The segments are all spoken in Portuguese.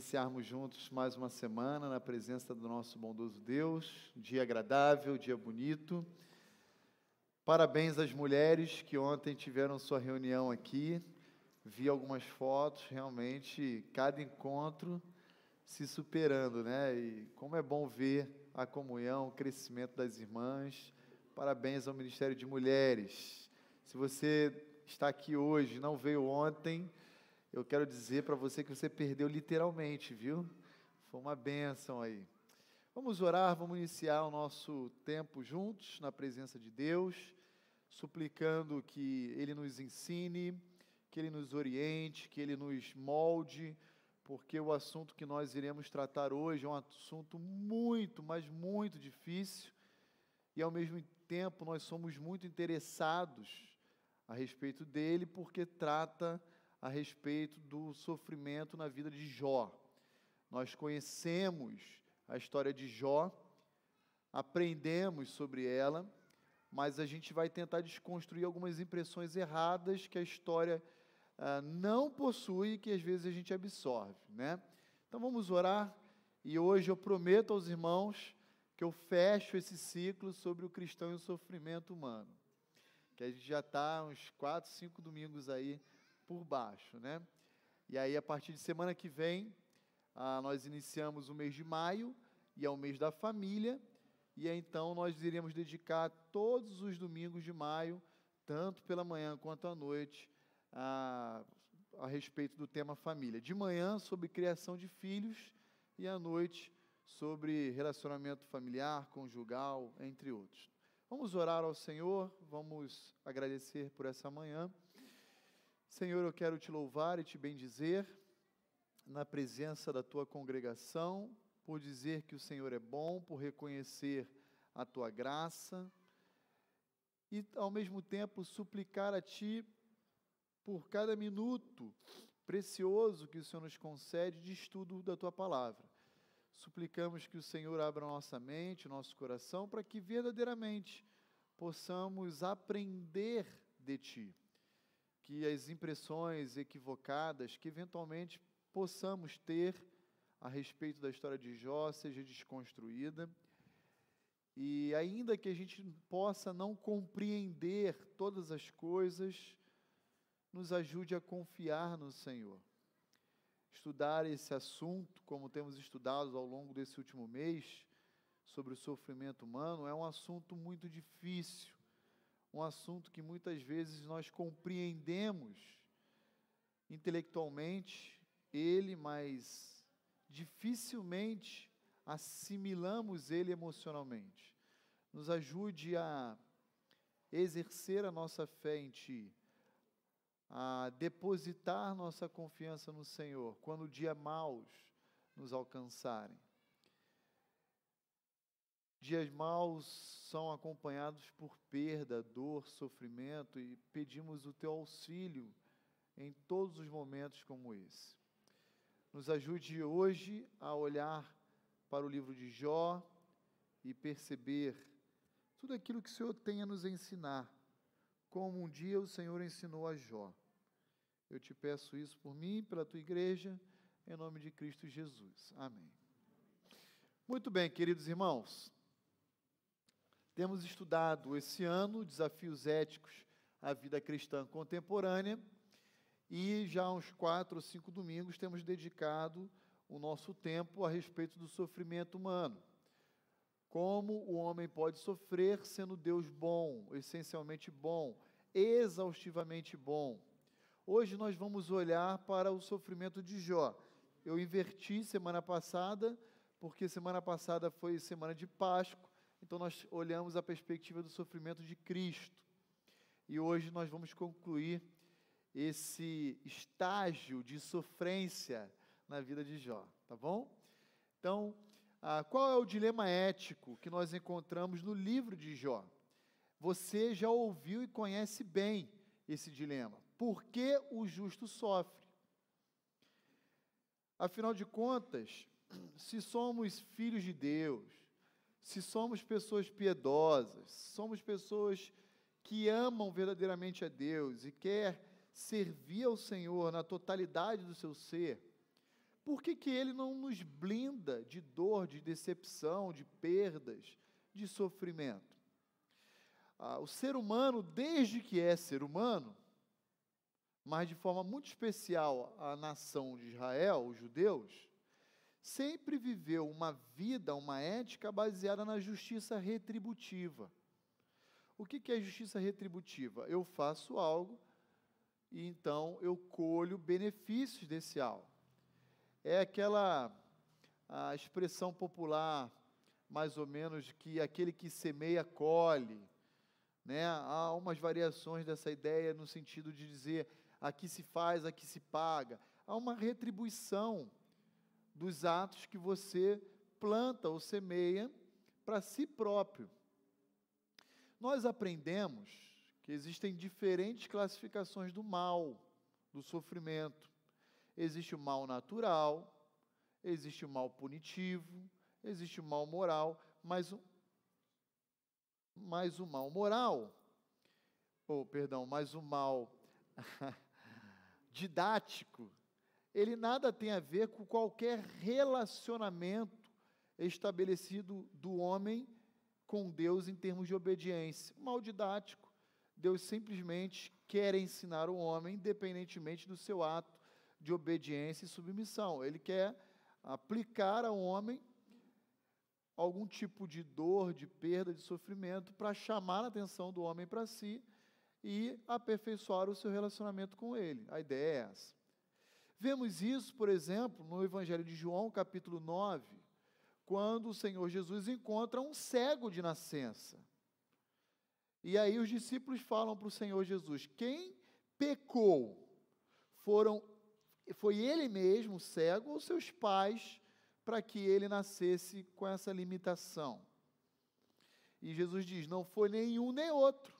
iniciarmos juntos mais uma semana na presença do nosso bondoso Deus, dia agradável, dia bonito. Parabéns às mulheres que ontem tiveram sua reunião aqui, vi algumas fotos, realmente cada encontro se superando, né? E como é bom ver a comunhão, o crescimento das irmãs. Parabéns ao Ministério de Mulheres. Se você está aqui hoje, não veio ontem, eu quero dizer para você que você perdeu literalmente, viu? Foi uma bênção aí. Vamos orar, vamos iniciar o nosso tempo juntos, na presença de Deus, suplicando que Ele nos ensine, que Ele nos oriente, que Ele nos molde, porque o assunto que nós iremos tratar hoje é um assunto muito, mas muito difícil, e ao mesmo tempo nós somos muito interessados a respeito dele, porque trata a respeito do sofrimento na vida de Jó. Nós conhecemos a história de Jó, aprendemos sobre ela, mas a gente vai tentar desconstruir algumas impressões erradas que a história não possui e que às vezes a gente absorve, né? Então vamos orar, e hoje eu prometo aos irmãos que eu fecho esse ciclo sobre o cristão e o sofrimento humano, que a gente já está uns 4, 5 domingos aí por baixo, né? E aí, a partir de semana que vem, nós iniciamos o mês de maio, e é o mês da família, e aí, então nós iremos dedicar todos os domingos de maio, tanto pela manhã quanto à noite, a respeito do tema família. De manhã, sobre criação de filhos, e à noite, sobre relacionamento familiar, conjugal, entre outros. Vamos orar ao Senhor, vamos agradecer por essa manhã. Senhor, eu quero te louvar e te bendizer na presença da tua congregação, por dizer que o Senhor é bom, por reconhecer a tua graça e, ao mesmo tempo, suplicar a ti por cada minuto precioso que o Senhor nos concede de estudo da tua palavra. Suplicamos que o Senhor abra nossa mente, nosso coração, para que verdadeiramente possamos aprender de ti, que as impressões equivocadas que eventualmente possamos ter a respeito da história de Jó seja desconstruída, e ainda que a gente possa não compreender todas as coisas, nos ajude a confiar no Senhor. Estudar esse assunto, como temos estudado ao longo desse último mês, sobre o sofrimento humano, é um assunto muito difícil, um assunto que muitas vezes nós compreendemos intelectualmente ele, mas dificilmente assimilamos ele emocionalmente. Nos ajude a exercer a nossa fé em Ti, a depositar nossa confiança no Senhor, quando dias maus nos alcançarem. Dias maus são acompanhados por perda, dor, sofrimento, e pedimos o Teu auxílio em todos os momentos como esse. Nos ajude hoje a olhar para o livro de Jó e perceber tudo aquilo que o Senhor tem a nos ensinar, como um dia o Senhor ensinou a Jó. Eu te peço isso por mim e pela Tua igreja, em nome de Cristo Jesus. Amém. Muito bem, queridos irmãos. Temos estudado esse ano desafios éticos à vida cristã contemporânea e já há uns 4 ou 5 domingos temos dedicado o nosso tempo a respeito do sofrimento humano. Como o homem pode sofrer sendo Deus bom, essencialmente bom, exaustivamente bom. Hoje nós vamos olhar para o sofrimento de Jó. Eu inverti semana passada, porque semana passada foi semana de Páscoa, então nós olhamos a perspectiva do sofrimento de Cristo. E hoje nós vamos concluir esse estágio de sofrência na vida de Jó, tá bom? Então, qual é o dilema ético que nós encontramos no livro de Jó? Você já ouviu e conhece bem esse dilema. Por que o justo sofre? Afinal de contas, se somos filhos de Deus, se somos pessoas piedosas, somos pessoas que amam verdadeiramente a Deus e quer servir ao Senhor na totalidade do seu ser, por que ele não nos blinda de dor, de decepção, de perdas, de sofrimento? O ser humano, desde que é ser humano, mas de forma muito especial a nação de Israel, os judeus, sempre viveu uma vida, uma ética baseada na justiça retributiva. O que é justiça retributiva? Eu faço algo e então eu colho benefícios desse algo. É a expressão popular, mais ou menos, que aquele que semeia, colhe, né? Há umas variações dessa ideia no sentido de dizer, aqui se faz, aqui se paga. Há uma retribuição dos atos que você planta ou semeia para si próprio. Nós aprendemos que existem diferentes classificações do mal, do sofrimento. Existe o mal natural, existe o mal punitivo, existe o mal moral, mas o mal moral, mas o mal didático, ele nada tem a ver com qualquer relacionamento estabelecido do homem com Deus em termos de obediência. O mal didático, Deus simplesmente quer ensinar o homem, independentemente do seu ato de obediência e submissão. Ele quer aplicar ao homem algum tipo de dor, de perda, de sofrimento, para chamar a atenção do homem para si e aperfeiçoar o seu relacionamento com ele. A ideia é essa. Vemos isso, por exemplo, no Evangelho de João, capítulo 9, quando o Senhor Jesus encontra um cego de nascença. E aí os discípulos falam para o Senhor Jesus, quem pecou? Foi ele mesmo, cego, ou seus pais, para que ele nascesse com essa limitação? E Jesus diz, não foi nenhum nem outro.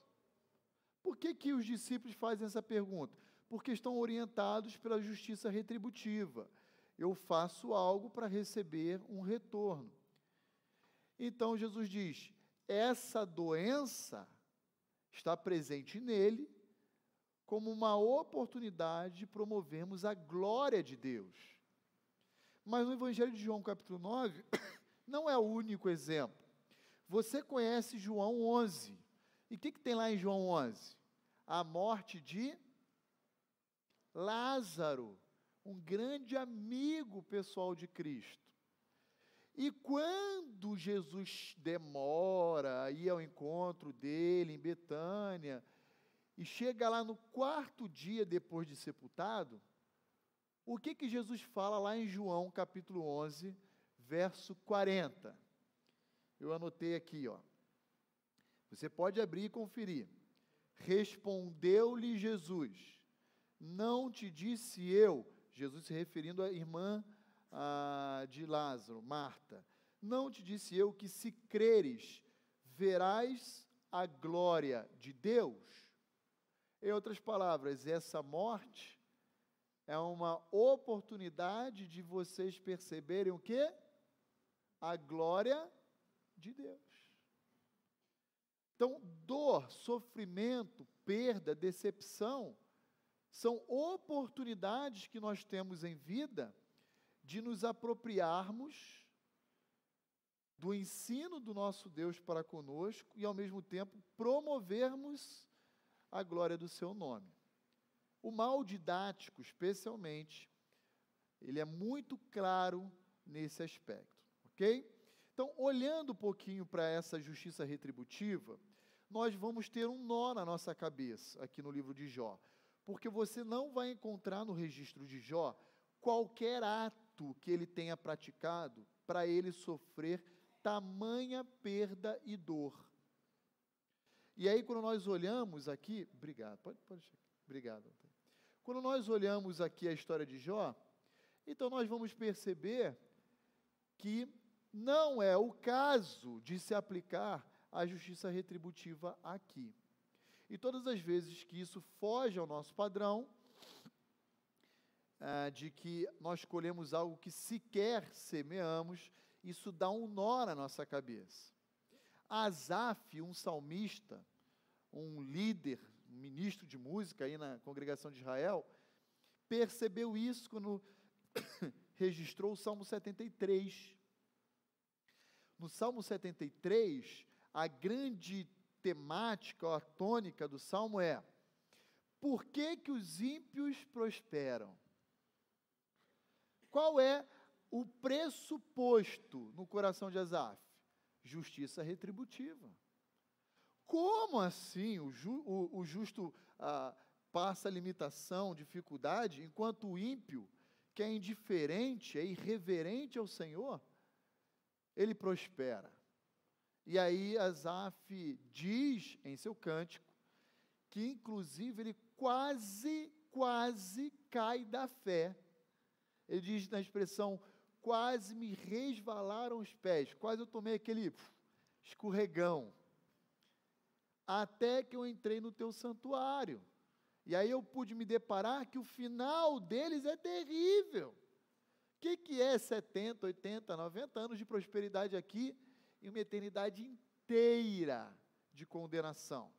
Por que os discípulos fazem essa pergunta? Porque estão orientados pela justiça retributiva. Eu faço algo para receber um retorno. Então Jesus diz, essa doença está presente nele como uma oportunidade de promovermos a glória de Deus. Mas no Evangelho de João, capítulo 9, não é o único exemplo. Você conhece João 11. E o que tem lá em João 11? A morte de Lázaro, um grande amigo pessoal de Cristo. E quando Jesus demora a ir ao encontro dele em Betânia, e chega lá no 4º dia depois de sepultado, o que Jesus fala lá em João capítulo 11, verso 40? Eu anotei aqui, ó. Você pode abrir e conferir. Respondeu-lhe Jesus, não te disse eu, Jesus se referindo à irmã de Lázaro, Marta, não te disse eu que se creres, verás a glória de Deus? Em outras palavras, essa morte é uma oportunidade de vocês perceberem o quê? A glória de Deus. Então, dor, sofrimento, perda, decepção, são oportunidades que nós temos em vida de nos apropriarmos do ensino do nosso Deus para conosco e, ao mesmo tempo, promovermos a glória do seu nome. O mal didático, especialmente, ele é muito claro nesse aspecto, ok? Então, olhando um pouquinho para essa justiça retributiva, nós vamos ter um nó na nossa cabeça aqui no livro de Jó, porque você não vai encontrar no registro de Jó qualquer ato que ele tenha praticado para ele sofrer tamanha perda e dor. E aí, quando nós olhamos aqui, obrigado, pode obrigado. Quando nós olhamos aqui a história de Jó, então nós vamos perceber que não é o caso de se aplicar a justiça retributiva aqui. E todas as vezes que isso foge ao nosso padrão, de que nós escolhemos algo que sequer semeamos, isso dá um nó na nossa cabeça. Asaf, um salmista, um líder, um ministro de música aí na congregação de Israel, percebeu isso quando registrou o Salmo 73. No Salmo 73, a grande temática, a tônica do Salmo é: por que que os ímpios prosperam? Qual é o pressuposto no coração de Asaf? Justiça retributiva. Como assim o justo passa limitação, dificuldade, enquanto o ímpio, que é indiferente, é irreverente ao Senhor, ele prospera? E aí Asaf diz em seu cântico que inclusive ele quase cai da fé. Ele diz na expressão: quase me resvalaram os pés, quase eu tomei aquele escorregão, até que eu entrei no teu santuário. E aí eu pude me deparar que o final deles é terrível. O que é 70, 80, 90 anos de prosperidade aqui e uma eternidade inteira de condenação?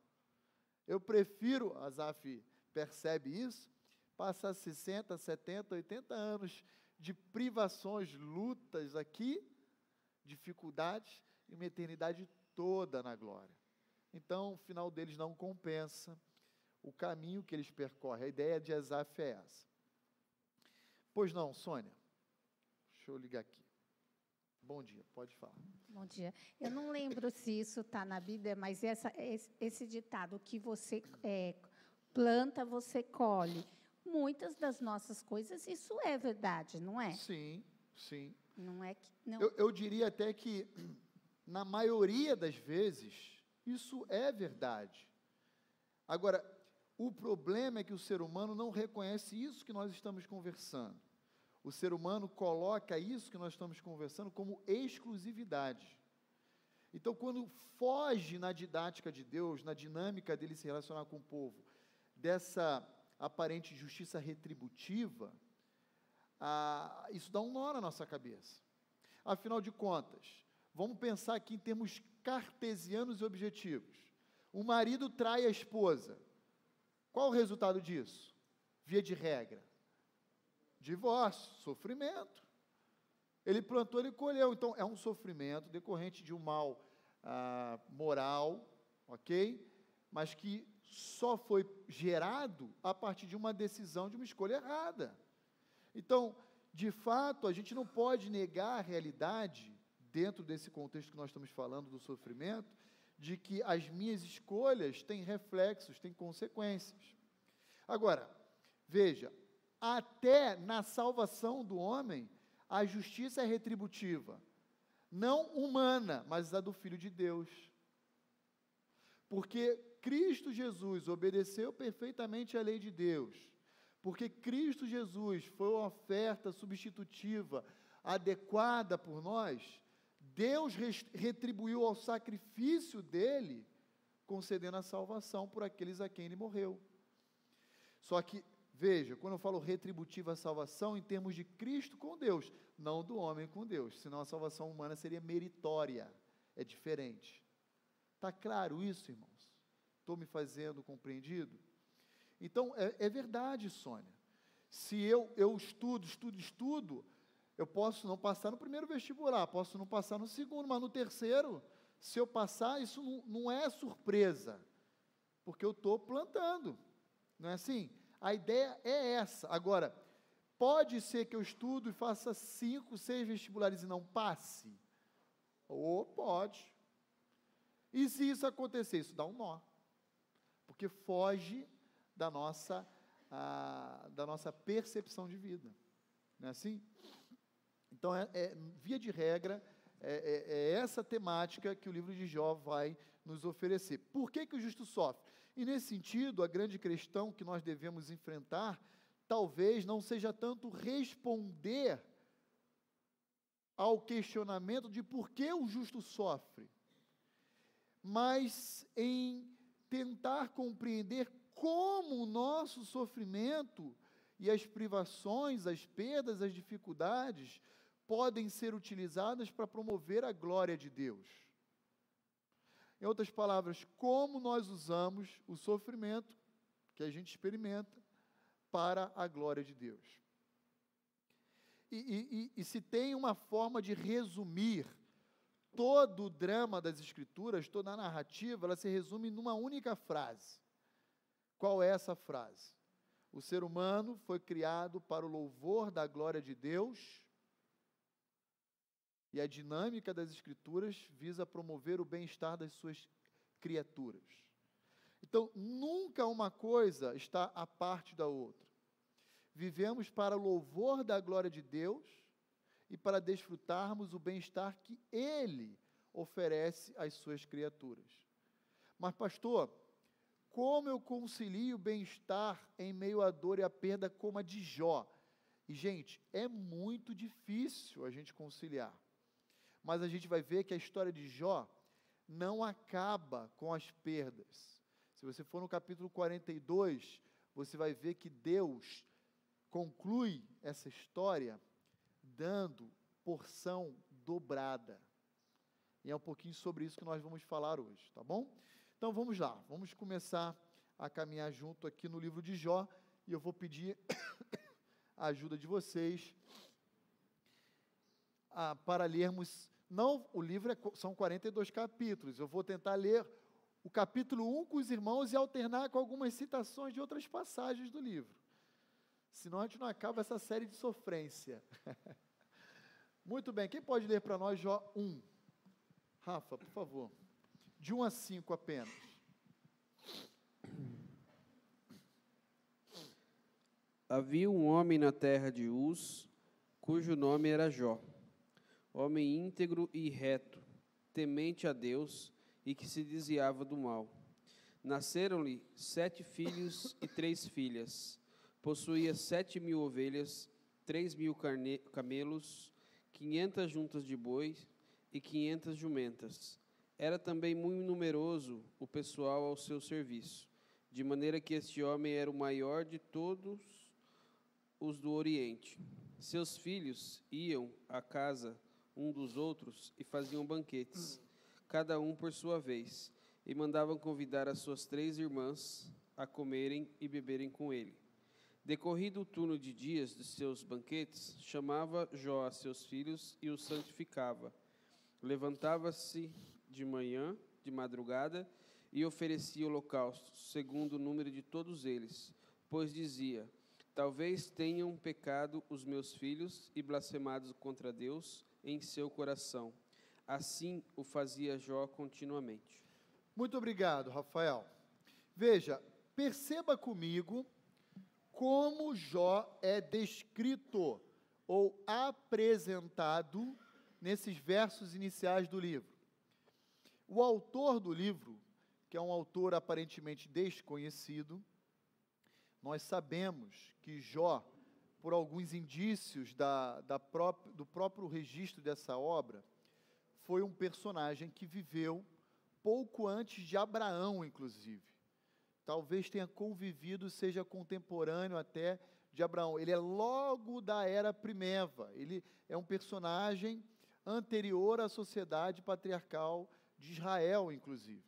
Eu prefiro, Asaf percebe isso, passar 60, 70, 80 anos de privações, lutas aqui, dificuldades, e uma eternidade toda na glória. Então, o final deles não compensa o caminho que eles percorrem. A ideia de Asaf é essa. Pois não, Sônia? Deixa eu ligar aqui. Bom dia, pode falar. Bom dia. Eu não lembro se isso está na Bíblia, mas esse ditado, que você planta, você colhe. Muitas das nossas coisas, isso é verdade, não é? Sim, sim. Não é que... Não. Eu diria até que, na maioria das vezes, isso é verdade. Agora, o problema é que o ser humano não reconhece isso que nós estamos conversando. O ser humano coloca isso que nós estamos conversando como exclusividade. Então, quando foge na didática de Deus, na dinâmica dele se relacionar com o povo, dessa aparente justiça retributiva, isso dá um nó na nossa cabeça. Afinal de contas, vamos pensar aqui em termos cartesianos e objetivos. O marido trai a esposa. Qual o resultado disso? Via de regra: divórcio, sofrimento. Ele plantou, ele colheu. Então, é um sofrimento decorrente de um mal moral, ok? Mas que só foi gerado a partir de uma decisão, de uma escolha errada. Então, de fato, a gente não pode negar a realidade, dentro desse contexto que nós estamos falando do sofrimento, de que as minhas escolhas têm reflexos, têm consequências. Agora, veja, até na salvação do homem, a justiça é retributiva, não humana, mas a do Filho de Deus. Porque Cristo Jesus obedeceu perfeitamente à lei de Deus, porque Cristo Jesus foi uma oferta substitutiva, adequada por nós, Deus retribuiu ao sacrifício dele, concedendo a salvação por aqueles a quem ele morreu. Só que, veja, quando eu falo retributiva a salvação, em termos de Cristo com Deus, não do homem com Deus, senão a salvação humana seria meritória, é diferente. Está claro isso, irmãos? Estou me fazendo compreendido? Então, é verdade, Sônia. Se eu estudo, eu posso não passar no primeiro vestibular, posso não passar no segundo, mas no terceiro, se eu passar, isso não é surpresa, porque eu estou plantando, não é assim? A ideia é essa. Agora, pode ser que eu estudo e faça 5, 6 vestibulares e não passe? Ou pode. E se isso acontecer, isso dá um nó, porque foge da nossa percepção de vida, não é assim? Então, via de regra, é essa temática que o livro de Jó vai nos oferecer. Por que o justo sofre? E nesse sentido, a grande questão que nós devemos enfrentar, talvez não seja tanto responder ao questionamento de por que o justo sofre, mas em tentar compreender como o nosso sofrimento e as privações, as perdas, as dificuldades podem ser utilizadas para promover a glória de Deus. Em outras palavras, como nós usamos o sofrimento que a gente experimenta para a glória de Deus. E se tem uma forma de resumir todo o drama das Escrituras, toda a narrativa, ela se resume numa única frase. Qual é essa frase? O ser humano foi criado para o louvor da glória de Deus, e a dinâmica das Escrituras visa promover o bem-estar das suas criaturas. Então, nunca uma coisa está à parte da outra. Vivemos para o louvor da glória de Deus e para desfrutarmos o bem-estar que Ele oferece às suas criaturas. Mas, pastor, como eu concilio o bem-estar em meio à dor e à perda como a de Jó? E, gente, é muito difícil a gente conciliar. Mas a gente vai ver que a história de Jó não acaba com as perdas. Se você for no capítulo 42, você vai ver que Deus conclui essa história dando porção dobrada. E é um pouquinho sobre isso que nós vamos falar hoje, tá bom? Então vamos lá, vamos começar a caminhar junto aqui no livro de Jó, e eu vou pedir a ajuda de vocês para lermos, não, o livro são 42 capítulos, eu vou tentar ler o capítulo 1 com os irmãos e alternar com algumas citações de outras passagens do livro. Senão a gente não acaba essa série de sofrência. Muito bem, quem pode ler para nós Jó 1? Rafa, por favor. De 1 a 5 apenas. Havia um homem na terra de Uz, cujo nome era Jó, homem íntegro e reto, temente a Deus e que se desviava do mal. Nasceram-lhe 7 filhos e 3 filhas. Possuía 7.000 ovelhas, 3.000 camelos, 500 juntas de bois e 500 jumentas. Era também muito numeroso o pessoal ao seu serviço, de maneira que este homem era o maior de todos os do Oriente. Seus filhos iam à casa um dos outros e faziam banquetes, cada um por sua vez, e mandavam convidar as suas 3 irmãs a comerem e beberem com ele. Decorrido o turno de dias de seus banquetes, chamava Jó a seus filhos e os santificava. Levantava-se de manhã, de madrugada, e oferecia holocaustos, segundo o número de todos eles, pois dizia: talvez tenham pecado os meus filhos e blasfemado contra Deus em seu coração. Assim o fazia Jó continuamente. Muito obrigado, Rafael. Veja, perceba comigo como Jó é descrito ou apresentado nesses versos iniciais do livro. O autor do livro, que é um autor aparentemente desconhecido, nós sabemos que Jó, por alguns indícios do próprio registro dessa obra, foi um personagem que viveu pouco antes de Abraão, inclusive. Talvez tenha convivido, seja contemporâneo até de Abraão. Ele é logo da era primeva. Ele é um personagem anterior à sociedade patriarcal de Israel, inclusive.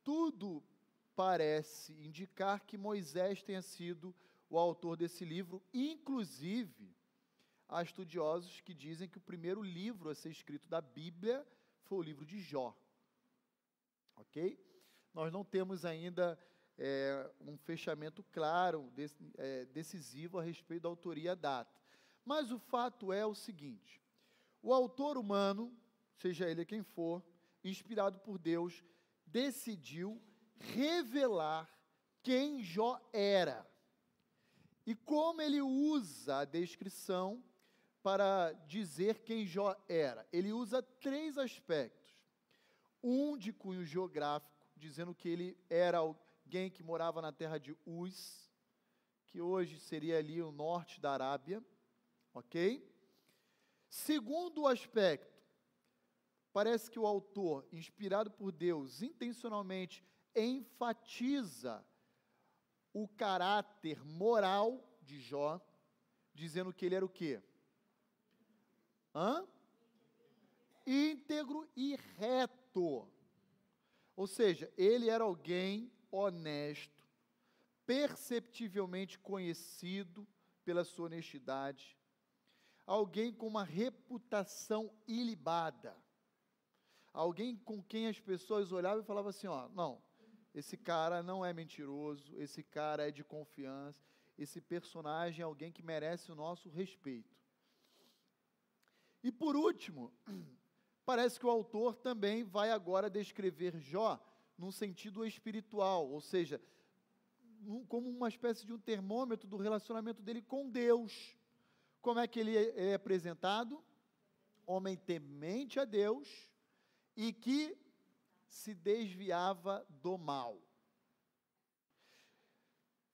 Tudo parece indicar que Moisés tenha sido o autor desse livro. Inclusive, há estudiosos que dizem que o primeiro livro a ser escrito da Bíblia foi o livro de Jó. Ok? Nós não temos ainda um fechamento claro, decisivo a respeito da autoria e a data. Mas o fato é o seguinte: o autor humano, seja ele quem for, inspirado por Deus, decidiu revelar quem Jó era. E como ele usa a descrição para dizer quem Jó era? Ele usa 3 aspectos. Um de cunho geográfico, dizendo que ele era alguém que morava na terra de Uz, que hoje seria ali o norte da Arábia, ok? Segundo aspecto, parece que o autor, inspirado por Deus, intencionalmente enfatiza o caráter moral de Jó, dizendo que ele era o quê? Íntegro e reto. Ou seja, ele era alguém honesto, perceptivelmente conhecido pela sua honestidade. alguém com uma reputação ilibada. Alguém com quem as pessoas olhavam e falavam assim, ó, não, esse cara não é mentiroso, esse cara é de confiança, esse personagem é alguém que merece o nosso respeito. E por último, parece que o autor também vai agora descrever Jó num sentido espiritual, ou seja, como uma espécie de um termômetro do relacionamento dele com Deus. Como é que ele é apresentado? Homem temente a Deus e que se desviava do mal.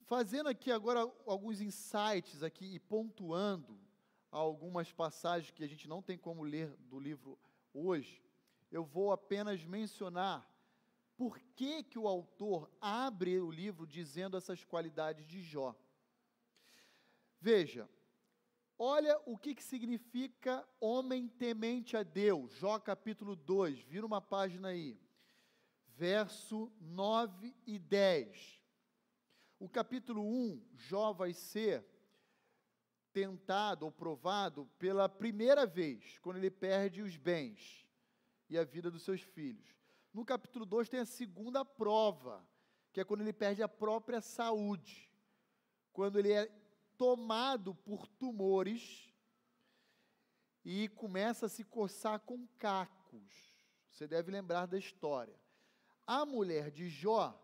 Fazendo aqui agora alguns insights aqui e pontuando algumas passagens que a gente não tem como ler do livro hoje, eu vou apenas mencionar por que que o autor abre o livro dizendo essas qualidades de Jó. Veja, olha o que significa homem temente a Deus. Jó capítulo 2, vira uma página aí, verso 9 e 10. O capítulo 1, Jó vai ser tentado ou provado pela primeira vez, quando ele perde os bens e a vida dos seus filhos. No capítulo 2 tem a segunda prova, que é quando ele perde a própria saúde, quando ele é tomado por tumores e começa a se coçar com cacos. Você deve lembrar da história. A mulher de Jó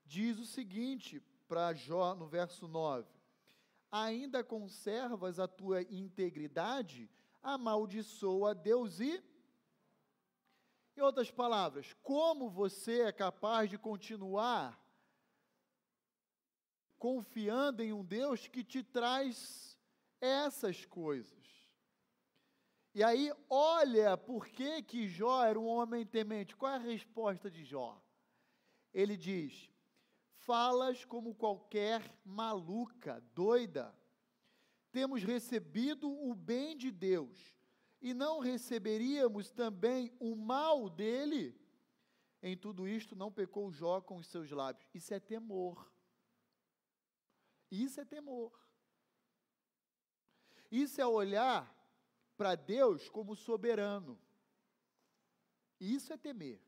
diz o seguinte para Jó no verso 9: ainda conservas a tua integridade, amaldiçoa a Deus e... Em outras palavras, como você é capaz de continuar confiando em um Deus que te traz essas coisas? E aí, olha por que Jó era um homem temente. Qual é a resposta de Jó? Ele diz: falas como qualquer maluca, doida. Temos recebido o bem de Deus, e não receberíamos também o mal dele? Em tudo isto não pecou Jó com os seus lábios. Isso é temor. Isso é temor. Isso é olhar para Deus como soberano. Isso é temer.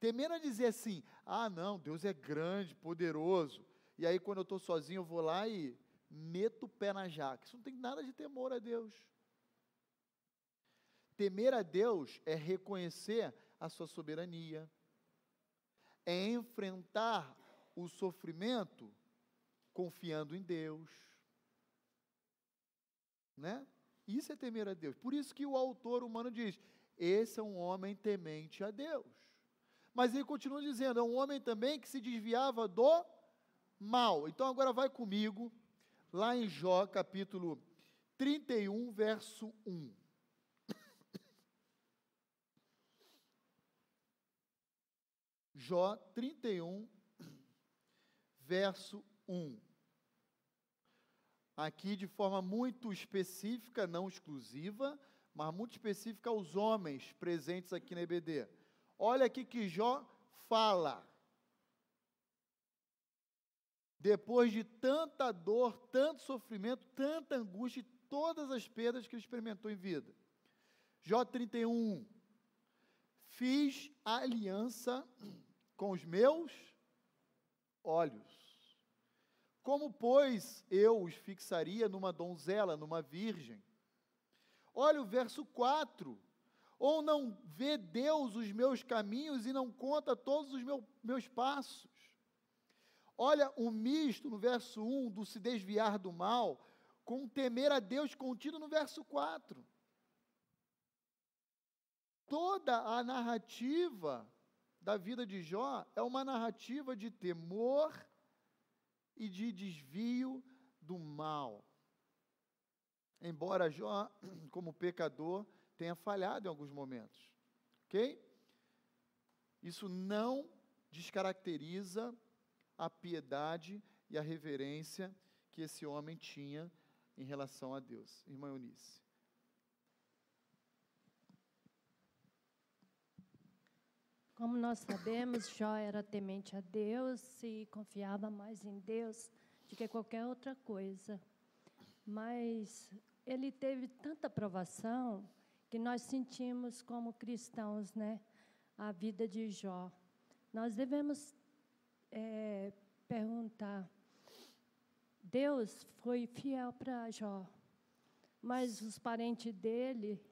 Temer não é dizer assim, ah não, Deus é grande, poderoso, e aí quando eu estou sozinho eu vou lá e meto o pé na jaca. Isso não tem nada de temor a Deus. Temer a Deus é reconhecer a sua soberania, é enfrentar o sofrimento confiando em Deus, né? Isso é temer a Deus. Por isso que o autor humano diz, esse é um homem temente a Deus. Mas ele continua dizendo, é um homem também que se desviava do mal. Então agora vai comigo, lá em Jó, capítulo 31, verso 1. Jó 31, verso 1. Aqui de forma muito específica, não exclusiva, mas muito específica aos homens presentes aqui na EBD. Olha aqui que Jó fala. Depois de tanta dor, tanto sofrimento, tanta angústia e todas as perdas que ele experimentou em vida. Jó 31, fiz aliança com os meus olhos. Como, pois, eu os fixaria numa donzela, numa virgem? Olha o verso 4. Ou não vê Deus os meus caminhos e não conta todos os meus passos? Olha o misto no verso 1, do se desviar do mal, com temer a Deus contido no verso 4. Toda a narrativa da vida de Jó é uma narrativa de temor e de desvio do mal. Embora Jó, como pecador, tenha falhado em alguns momentos. Ok? Isso não descaracteriza a piedade e a reverência que esse homem tinha em relação a Deus. Irmã Eunice. Como nós sabemos, Jó era temente a Deus e confiava mais em Deus do que qualquer outra coisa. Mas ele teve tanta provação que nós sentimos como cristãos, né, a vida de Jó. Nós devemos perguntar, Deus foi fiel para Jó, mas os parentes dele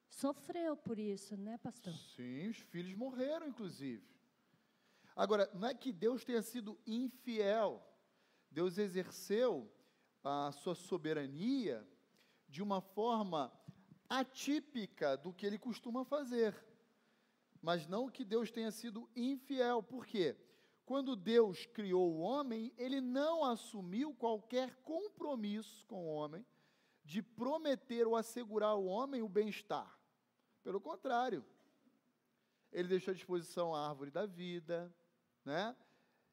sofreu por isso, né, pastor? Sim, os filhos morreram, inclusive. Agora, não é que Deus tenha sido infiel. Deus exerceu a sua soberania de uma forma atípica do que ele costuma fazer. Mas não que Deus tenha sido infiel. Por quê? Quando Deus criou o homem, ele não assumiu qualquer compromisso com o homem de prometer ou assegurar ao homem o bem-estar. Pelo contrário, ele deixou à disposição a árvore da vida, né?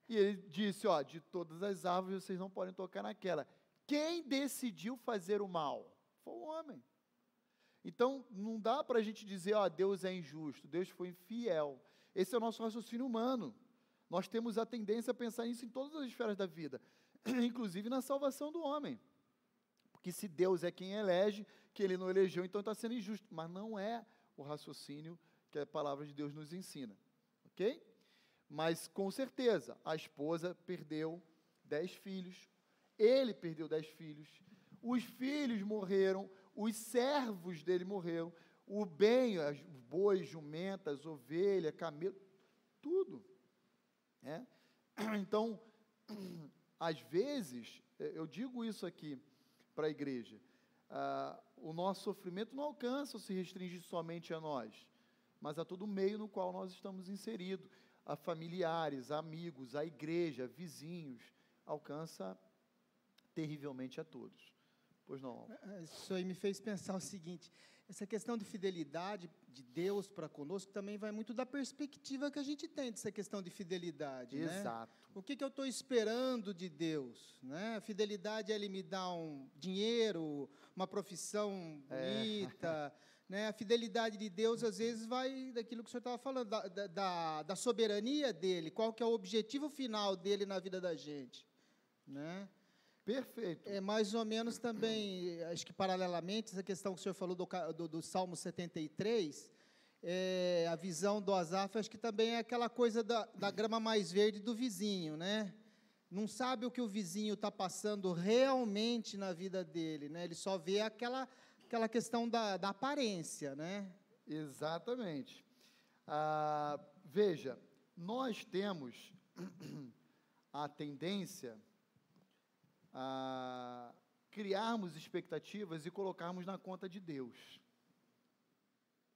E ele disse, ó, de todas as árvores vocês não podem tocar naquela. Quem decidiu fazer o mal? Foi o homem. Então, não dá para a gente dizer, ó, Deus é injusto, Deus foi infiel. Esse é o nosso raciocínio humano. Nós temos a tendência a pensar nisso em todas as esferas da vida, inclusive na salvação do homem. Porque se Deus é quem elege, que ele não elegeu, então está sendo injusto. Mas não é o raciocínio que a palavra de Deus nos ensina. Ok? Mas, com certeza, a esposa perdeu 10 filhos, ele perdeu 10 filhos, os filhos morreram, os servos dele morreram, o bem, as bois, jumentas, ovelha, camelo, tudo. É? Então, às vezes, eu digo isso aqui para a igreja, o nosso sofrimento não alcança ou se restringe somente a nós, mas a todo o meio no qual nós estamos inseridos, a familiares, a amigos, a igreja, vizinhos, alcança terrivelmente a todos. Pois não? Isso aí me fez pensar o seguinte, essa questão de fidelidade de Deus para conosco também vai muito da perspectiva que a gente tem dessa questão de fidelidade. Exato. Né? O que eu estou esperando de Deus? Né? A fidelidade é Ele me dar um dinheiro, uma profissão bonita. Né? A fidelidade de Deus, às vezes, vai daquilo que o senhor estava falando, da soberania dEle, qual que é o objetivo final dEle na vida da gente. Né? Perfeito. É mais ou menos também, acho que paralelamente, essa questão que o senhor falou do Salmo 73, a visão do Asaf, acho que também é aquela coisa da grama mais verde do vizinho, né? Não sabe o que o vizinho está passando realmente na vida dele, né? Ele só vê aquela questão da aparência, né? Exatamente. Veja, nós temos a tendência a criarmos expectativas e colocarmos na conta de Deus.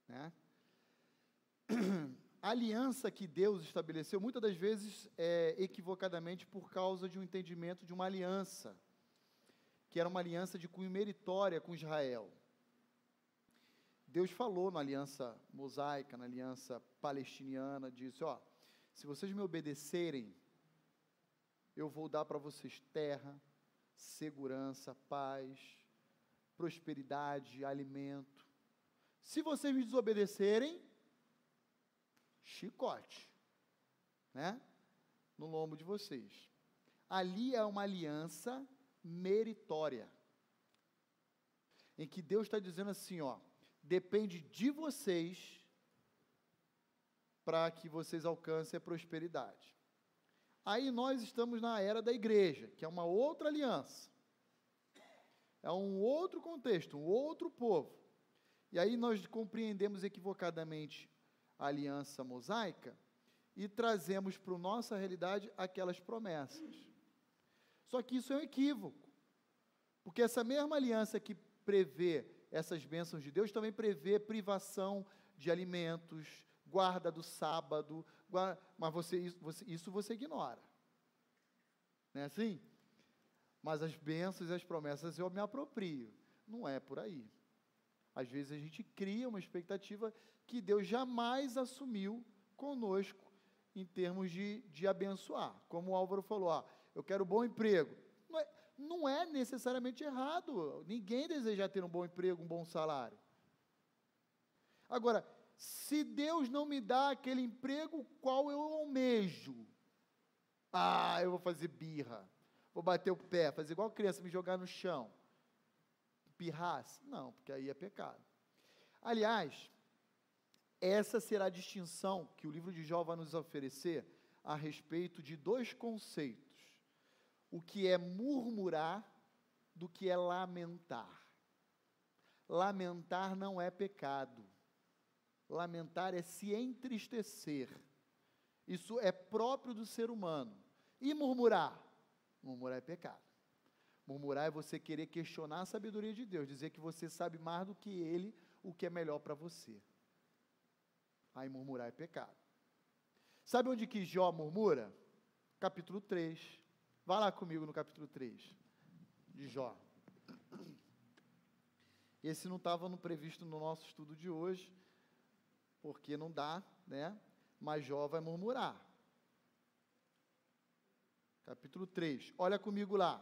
Né? A aliança que Deus estabeleceu, muitas das vezes, equivocadamente por causa de um entendimento de uma aliança, que era uma aliança de cunho meritória com Israel. Deus falou na aliança mosaica, na aliança palestiniana, disse, ó, se vocês me obedecerem, eu vou dar para vocês terra, segurança, paz, prosperidade, alimento. Se vocês me desobedecerem, chicote, né? No lombo de vocês. Ali é uma aliança meritória, em que Deus está dizendo assim, ó, depende de vocês para que vocês alcancem a prosperidade. Aí nós estamos na era da igreja, que é uma outra aliança. É um outro contexto, um outro povo. E aí nós compreendemos equivocadamente a aliança mosaica e trazemos para a nossa realidade aquelas promessas. Só que isso é um equívoco, porque essa mesma aliança que prevê essas bênçãos de Deus também prevê privação de alimentos, guarda do sábado, mas isso você ignora. Não é assim? Mas as bênçãos e as promessas eu me aproprio. Não é por aí. Às vezes a gente cria uma expectativa que Deus jamais assumiu conosco em termos de abençoar. Como o Álvaro falou, eu quero um bom emprego. Não é necessariamente errado. Ninguém deseja ter um bom emprego, um bom salário. Agora, se Deus não me dá aquele emprego qual eu almejo, eu vou fazer birra, vou bater o pé, fazer igual criança, me jogar no chão. pirrasse? Não, porque aí é pecado. Aliás, essa será a distinção que o livro de Jó vai nos oferecer a respeito de dois conceitos: o que é murmurar do que é lamentar. Lamentar não é pecado. Lamentar é se entristecer. Isso é próprio do ser humano. E murmurar? Murmurar é pecado. Murmurar é você querer questionar a sabedoria de Deus, dizer que você sabe mais do que Ele, o que é melhor para você. Aí murmurar é pecado. Sabe onde que Jó murmura? Capítulo 3. Vá lá comigo no capítulo 3 de Jó. Esse não estava previsto no nosso estudo de hoje, porque não dá, né? Mas Jó vai murmurar. Capítulo 3, olha comigo lá.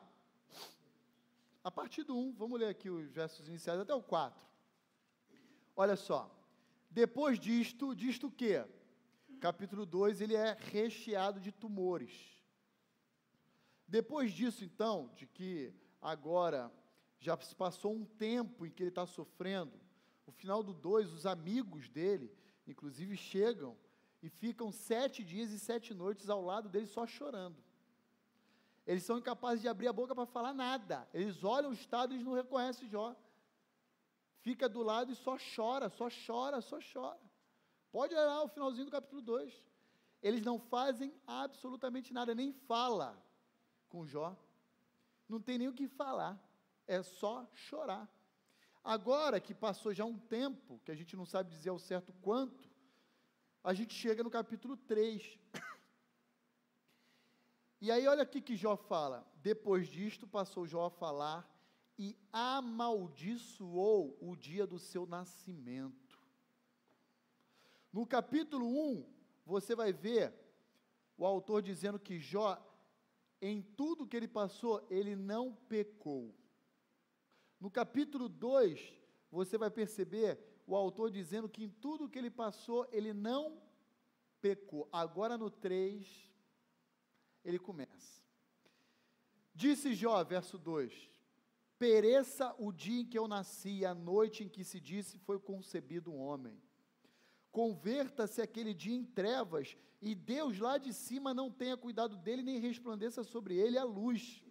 A partir do 1, vamos ler aqui os versos iniciais até o 4. Olha só. Depois disto o quê? Capítulo 2, ele é recheado de tumores. Depois disso, então, de que agora já se passou um tempo em que ele está sofrendo, no final do 2, os amigos dele, inclusive, chegam e ficam 7 dias e 7 noites ao lado dele só chorando. Eles são incapazes de abrir a boca para falar nada. Eles olham o estado e eles não reconhecem Jó. Fica do lado e só chora, só chora, só chora. Pode olhar o finalzinho do capítulo 2. Eles não fazem absolutamente nada, nem fala com Jó. Não tem nem o que falar, é só chorar. Agora que passou já um tempo, que a gente não sabe dizer ao certo quanto, a gente chega no capítulo 3. E aí olha aqui que Jó fala: depois disto passou Jó a falar e amaldiçoou o dia do seu nascimento. No capítulo 1, você vai ver o autor dizendo que Jó, em tudo que ele passou, ele não pecou. No capítulo 2, você vai perceber o autor dizendo que em tudo que ele passou, ele não pecou. Agora no 3, ele começa. Disse Jó, verso 2: pereça o dia em que eu nasci, e a noite em que se disse foi concebido um homem. Converta-se aquele dia em trevas, e Deus lá de cima não tenha cuidado dele, nem resplandeça sobre ele a luz.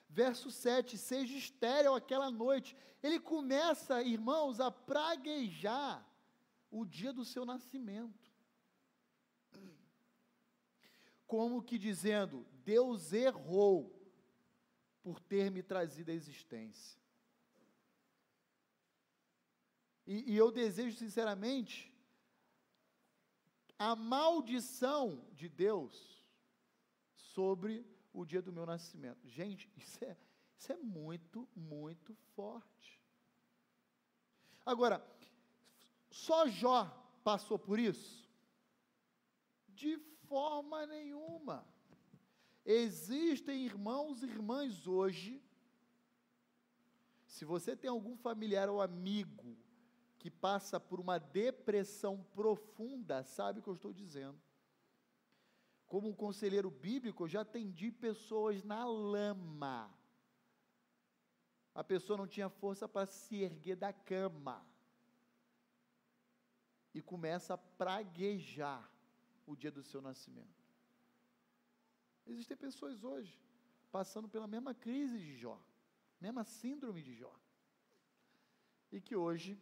Verso 7, seja estéril aquela noite. Ele começa, irmãos, a praguejar o dia do seu nascimento. Como que dizendo: Deus errou por ter me trazido à existência. E eu desejo sinceramente a maldição de Deus sobre o dia do meu nascimento. Gente, isso é muito, muito forte. Agora, só Jó passou por isso? De forma nenhuma. Existem irmãos e irmãs hoje, se você tem algum familiar ou amigo que passa por uma depressão profunda, sabe o que eu estou dizendo. Como um conselheiro bíblico, eu já atendi pessoas na lama. A pessoa não tinha força para se erguer da cama. E começa a praguejar o dia do seu nascimento. Existem pessoas hoje passando pela mesma crise de Jó, mesma síndrome de Jó. E que hoje,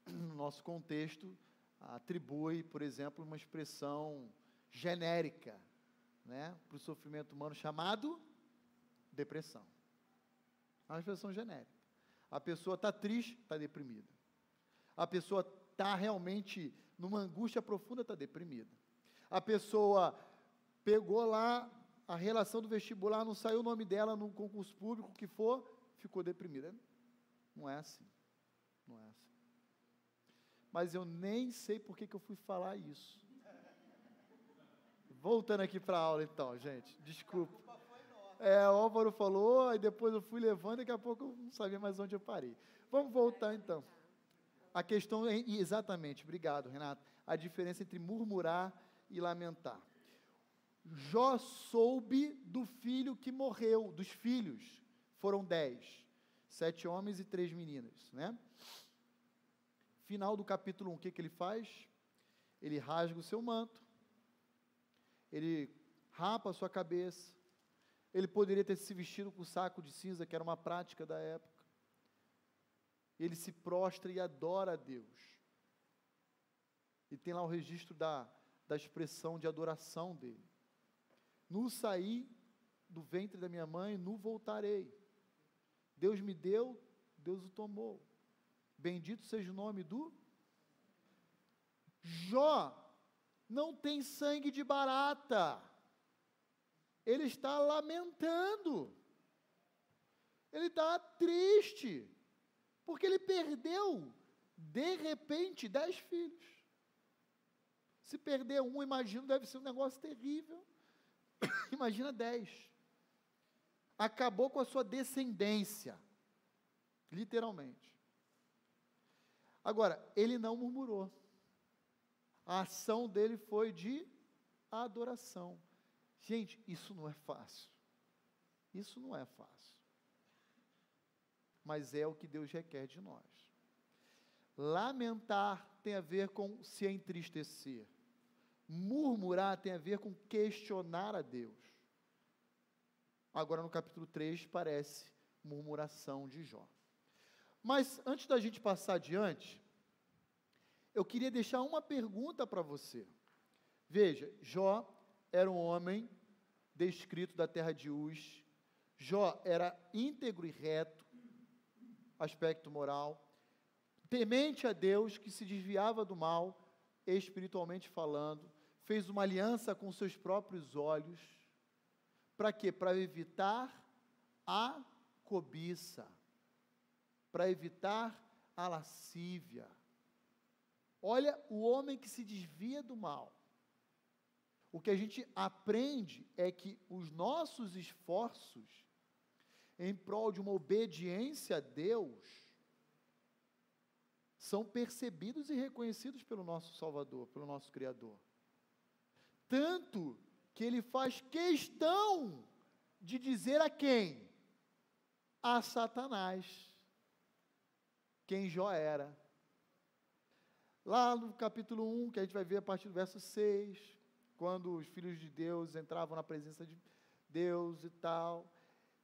no nosso contexto, atribui, por exemplo, uma expressão genérica, né, para o sofrimento humano chamado depressão. É uma expressão genérica. A pessoa está triste, está deprimida. A pessoa está realmente numa angústia profunda, está deprimida. A pessoa pegou lá a relação do vestibular, não saiu o nome dela no concurso público, o que for, ficou deprimida. Não é assim. Não é assim. Mas eu nem sei por que eu fui falar isso. Voltando aqui para a aula então, gente, desculpa. O Álvaro falou, aí depois eu fui levando, daqui a pouco eu não sabia mais onde eu parei. Vamos voltar então. A questão é, exatamente, obrigado Renato, a diferença entre murmurar e lamentar. Jó soube do filho que morreu, dos filhos, foram 10. 7 homens e 3 meninas, né? Final do capítulo 1, o que ele faz? Ele rasga o seu manto, ele rapa a sua cabeça, ele poderia ter se vestido com saco de cinza, que era uma prática da época. Ele se prostra e adora a Deus. E tem lá o registro da expressão de adoração dele. Nu saí do ventre da minha mãe, nu voltarei. Deus me deu, Deus o tomou. Bendito seja o nome do Jó. Não tem sangue de barata. Ele está lamentando. Ele está triste. Porque ele perdeu, de repente, 10 filhos. Se perder um, imagino, deve ser um negócio terrível. Imagina 10. Acabou com a sua descendência. Literalmente. Agora, ele não murmurou. A ação dele foi de adoração. Gente, isso não é fácil. Isso não é fácil. Mas é o que Deus requer de nós. Lamentar tem a ver com se entristecer. Murmurar tem a ver com questionar a Deus. Agora no capítulo 3 parece murmuração de Jó. Mas antes da gente passar adiante, eu queria deixar uma pergunta para você. Veja, Jó era um homem descrito da terra de Uz. Jó era íntegro e reto, aspecto moral, temente a Deus, que se desviava do mal, espiritualmente falando, fez uma aliança com seus próprios olhos. Para quê? Para evitar a cobiça, para evitar a lascívia. Olha o homem que se desvia do mal. O que a gente aprende é que os nossos esforços em prol de uma obediência a Deus são percebidos e reconhecidos pelo nosso Salvador, pelo nosso Criador. Tanto que ele faz questão de dizer a quem? A Satanás, quem Jó era. Lá no capítulo 1, que a gente vai ver a partir do verso 6, quando os filhos de Deus entravam na presença de Deus e tal,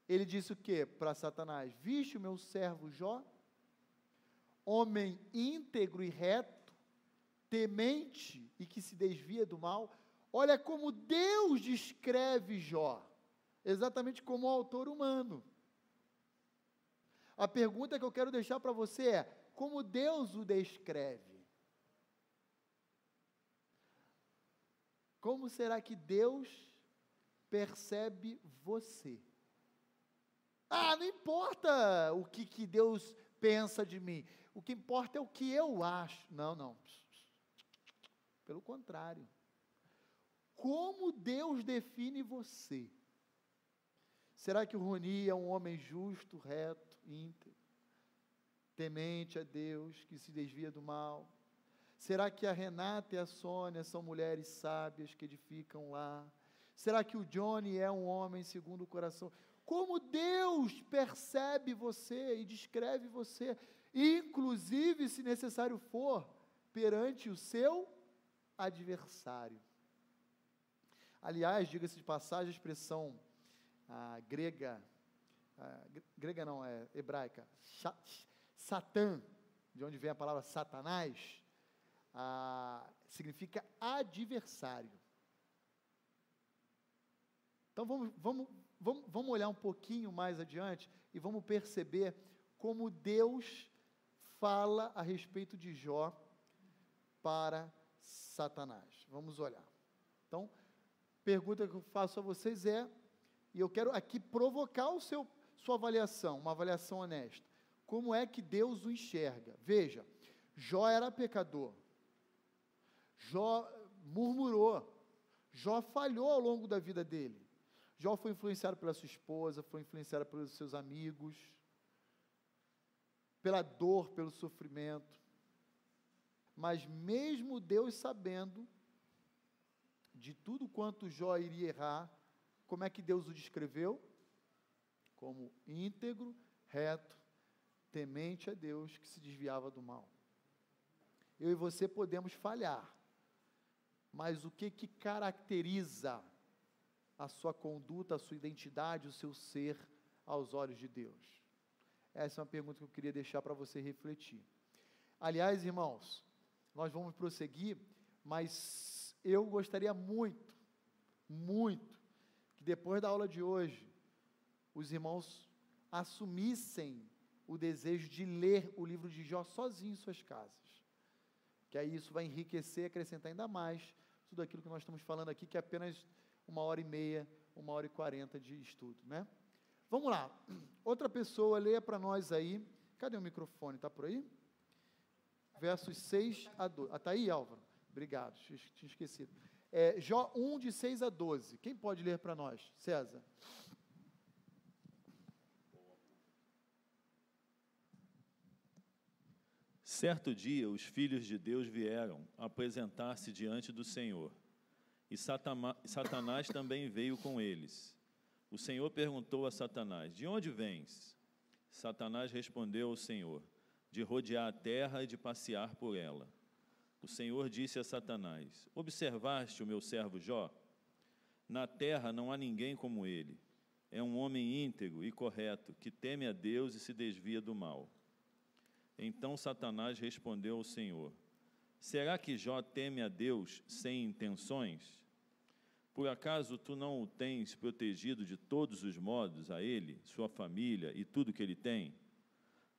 ele disse o quê para Satanás? Viste o meu servo Jó? Homem íntegro e reto, temente e que se desvia do mal. Olha como Deus descreve Jó, exatamente como o autor humano. A pergunta que eu quero deixar para você é, como Deus o descreve? Como será que Deus percebe você? Ah, não importa o que Deus pensa de mim. O que importa é o que eu acho. Não. Pelo contrário. Como Deus define você? Será que o Roni é um homem justo, reto, íntegro, temente a Deus, que se desvia do mal? Será que a Renata e a Sônia são mulheres sábias que edificam lá? Será que o Johnny é um homem segundo o coração? Como Deus percebe você e descreve você, inclusive, se necessário for, perante o seu adversário. Aliás, diga-se de passagem, a expressão hebraica, Satã, de onde vem a palavra Satanás, significa adversário. Então vamos olhar um pouquinho mais adiante e vamos perceber como Deus fala a respeito de Jó para Satanás. Vamos olhar. Então, pergunta que eu faço a vocês é, e eu quero aqui provocar sua avaliação, uma avaliação honesta. Como é que Deus o enxerga? Veja, Jó era pecador. Jó murmurou. Jó falhou ao longo da vida dele. Jó foi influenciado pela sua esposa, foi influenciado pelos seus amigos, pela dor, pelo sofrimento. Mas mesmo Deus sabendo de tudo quanto Jó iria errar, como é que Deus o descreveu? Como íntegro, reto, temente a Deus, que se desviava do mal. Eu e você podemos falhar, mas o que caracteriza a sua conduta, a sua identidade, o seu ser aos olhos de Deus? Essa é uma pergunta que eu queria deixar para você refletir. Aliás, irmãos, nós vamos prosseguir, mas eu gostaria muito, que depois da aula de hoje, os irmãos assumissem o desejo de ler o livro de Jó sozinho em suas casas. Que aí isso vai enriquecer, acrescentar ainda mais tudo aquilo que nós estamos falando aqui, que é apenas 1h30, 1h40 de estudo, né? Vamos lá, outra pessoa, leia para nós aí, cadê o microfone, está por aí? Versos 6 a 12, está aí, Álvaro? Obrigado, tinha esquecido. Jó 1, de 6 a 12, quem pode ler para nós? César. Certo dia, os filhos de Deus vieram apresentar-se diante do Senhor, e Satanás também veio com eles. O Senhor perguntou a Satanás: de onde vens? Satanás respondeu ao Senhor: de rodear a terra e de passear por ela. O Senhor disse a Satanás: observaste o meu servo Jó? Na terra não há ninguém como ele. É um homem íntegro e correto, que teme a Deus e se desvia do mal. Então Satanás respondeu ao Senhor: será que Jó teme a Deus sem intenções? Por acaso tu não o tens protegido de todos os modos a ele, sua família e tudo que ele tem?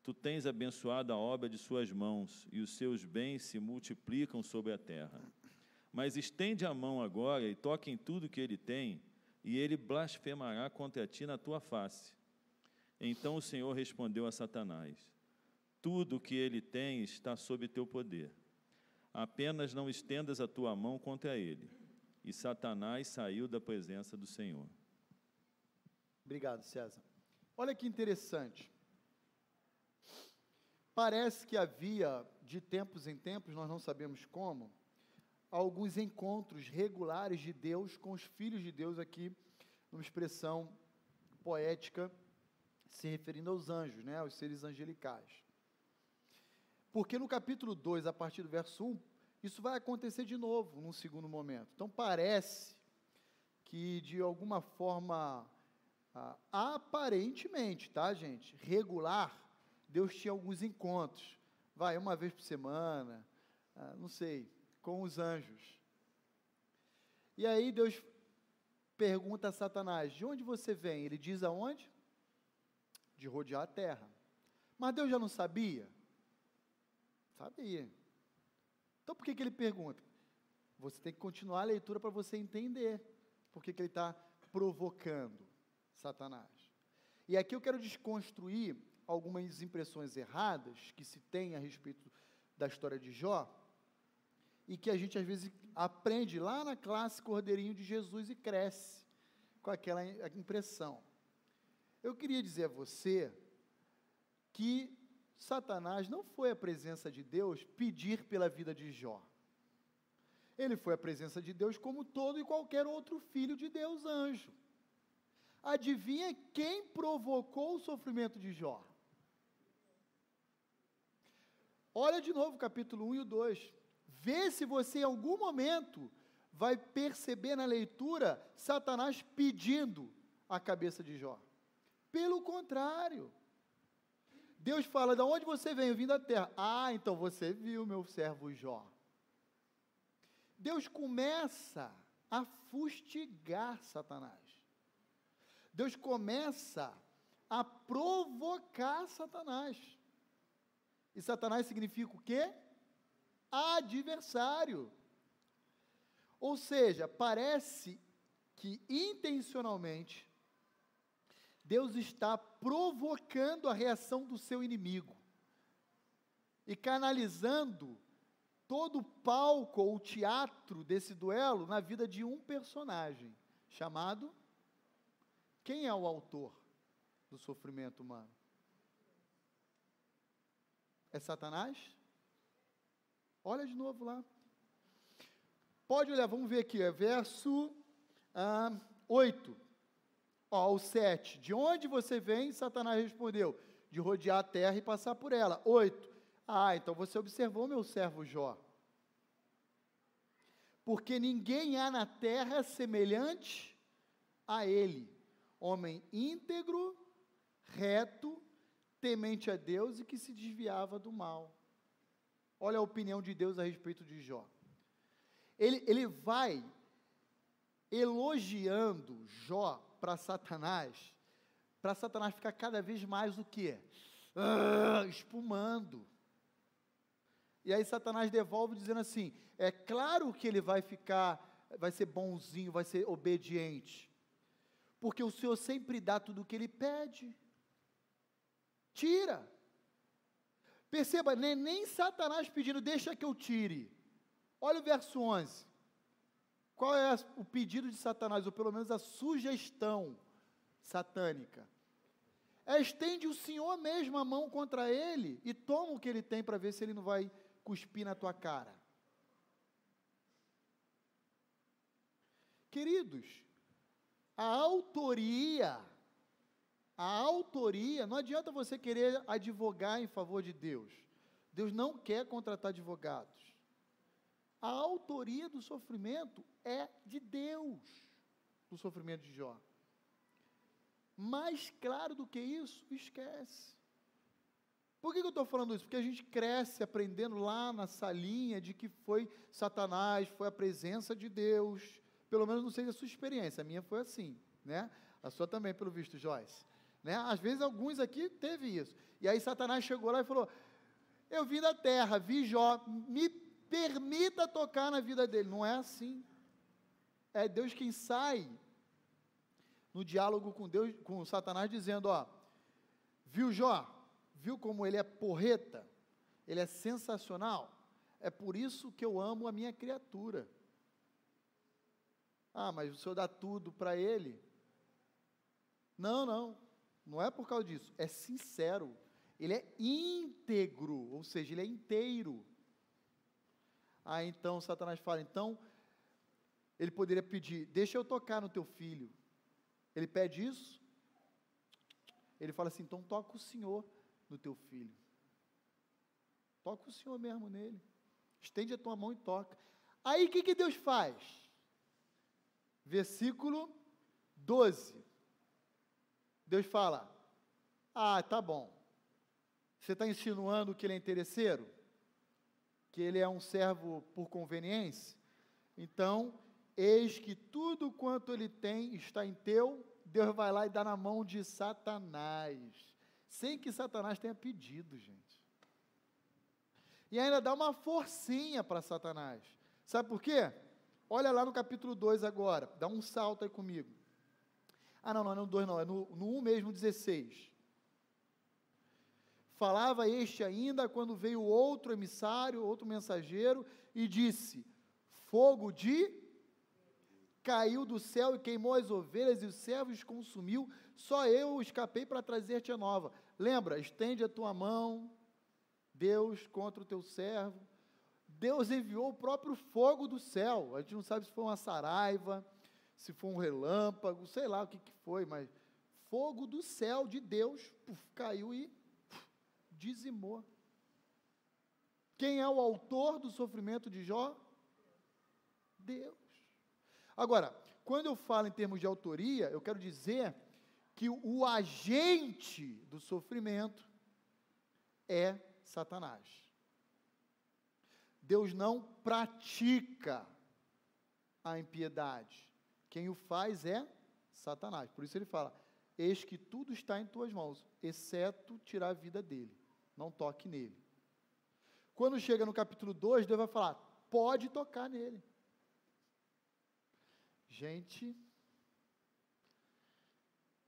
Tu tens abençoado a obra de suas mãos, e os seus bens se multiplicam sobre a terra. Mas estende a mão agora e toca em tudo que ele tem, e ele blasfemará contra ti na tua face. Então o Senhor respondeu a Satanás: tudo o que ele tem está sob teu poder. Apenas não estendas a tua mão contra ele. E Satanás saiu da presença do Senhor. Obrigado, César. Olha que interessante. Parece que havia, de tempos em tempos, nós não sabemos como, alguns encontros regulares de Deus com os filhos de Deus aqui, numa expressão poética, se referindo aos anjos, né, aos seres angelicais. Porque no capítulo 2, a partir do verso 1, isso vai acontecer de novo, num segundo momento. Então, parece que, de alguma forma, aparentemente, tá, gente, regular, Deus tinha alguns encontros, uma vez por semana, não sei, com os anjos. E aí Deus pergunta a Satanás: de onde você vem? Ele diz aonde? De rodear a terra. Mas Deus já não sabia? Sabia. Então por que ele pergunta? Você tem que continuar a leitura para você entender por que ele está provocando Satanás. E aqui eu quero desconstruir algumas impressões erradas que se tem a respeito da história de Jó, e que a gente às vezes aprende lá na classe Cordeirinho de Jesus e cresce com aquela impressão. Eu queria dizer a você que Satanás não foi à presença de Deus pedir pela vida de Jó. Ele foi à presença de Deus como todo e qualquer outro filho de Deus, anjo. Adivinha quem provocou o sofrimento de Jó? Olha de novo o capítulo 1 e o 2. Vê se você em algum momento vai perceber na leitura Satanás pedindo a cabeça de Jó. Pelo contrário. Deus fala: de onde você veio? Vindo da terra. Ah, então você viu meu servo Jó. Deus começa a fustigar Satanás. Deus começa a provocar Satanás. E Satanás significa o quê? Adversário. Ou seja, parece que intencionalmente Deus está provocando a reação do seu inimigo e canalizando todo o palco ou teatro desse duelo na vida de um personagem chamado... Quem é o autor do sofrimento humano? É Satanás? Olha de novo lá. Pode olhar, vamos ver aqui, verso 8. O 7. De onde você vem? Satanás respondeu: de rodear a terra e passar por ela. 8. Então você observou meu servo Jó. Porque ninguém há na terra semelhante a ele, homem íntegro, reto, temente a Deus e que se desviava do mal. Olha a opinião de Deus a respeito de Jó. Ele vai elogiando Jó para Satanás ficar cada vez mais o quê? Espumando. E aí Satanás devolve dizendo assim, é claro que ele vai ser bonzinho, vai ser obediente, porque o Senhor sempre dá tudo o que ele pede. Tira. Perceba, nem Satanás pedindo, deixa que eu tire. Olha o verso 11. Qual é o pedido de Satanás, ou pelo menos a sugestão satânica? Estende o Senhor mesmo a mão contra ele e toma o que ele tem para ver se ele não vai cuspir na tua cara. Queridos, a autoria, não adianta você querer advogar em favor de Deus. Deus não quer contratar advogados. A autoria do sofrimento é de Deus, do sofrimento de Jó. Mais claro do que isso, esquece. Por que eu estou falando isso? Porque a gente cresce aprendendo lá na salinha de que foi Satanás, foi a presença de Deus. Pelo menos não sei a sua experiência, a minha foi assim, né? A sua também, pelo visto, Joyce. Né? Às vezes alguns aqui teve isso. E aí Satanás chegou lá e falou, eu vim da terra, vi Jó, me permita tocar na vida dele. Não é assim. É Deus quem sai no diálogo com Deus, com Satanás, dizendo, viu Jó? Viu como ele é porreta? Ele é sensacional? É por isso que eu amo a minha criatura. Mas o Senhor dá tudo para ele? Não é por causa disso, é sincero. Ele é íntegro, ou seja, ele é inteiro. Então Satanás fala, ele poderia pedir, deixa eu tocar no teu filho. Ele pede isso, ele fala assim, então toca o Senhor no teu filho. Toca o Senhor mesmo nele. Estende a tua mão e toca. Aí o que Deus faz? Versículo 12. Deus fala, tá bom. Você está insinuando que ele é interesseiro? Que ele é um servo por conveniência? Então, eis que tudo quanto ele tem está em teu. Deus vai lá e dá na mão de Satanás, sem que Satanás tenha pedido, gente. E ainda dá uma forcinha para Satanás. Sabe por quê? Olha lá no capítulo 2 agora, dá um salto aí comigo. Não é no 2 não, é no 1 mesmo, 16. Falava este ainda quando veio outro emissário, outro mensageiro, e disse, fogo caiu do céu e queimou as ovelhas e os servos consumiu, só eu escapei para trazer-te a nova. Lembra, estende a tua mão, Deus, contra o teu servo. Deus enviou o próprio fogo do céu. A gente não sabe se foi uma saraiva, se foi um relâmpago, sei lá o que foi, mas fogo do céu de Deus caiu e dizimou. Quem é o autor do sofrimento de Jó? Deus. Agora, quando eu falo em termos de autoria, eu quero dizer que o agente do sofrimento é Satanás. Deus não pratica a impiedade. Quem o faz é Satanás. Por isso ele fala, eis que tudo está em tuas mãos, exceto tirar a vida dele. Não toque nele. Quando chega no capítulo 2, Deus vai falar, pode tocar nele. Gente,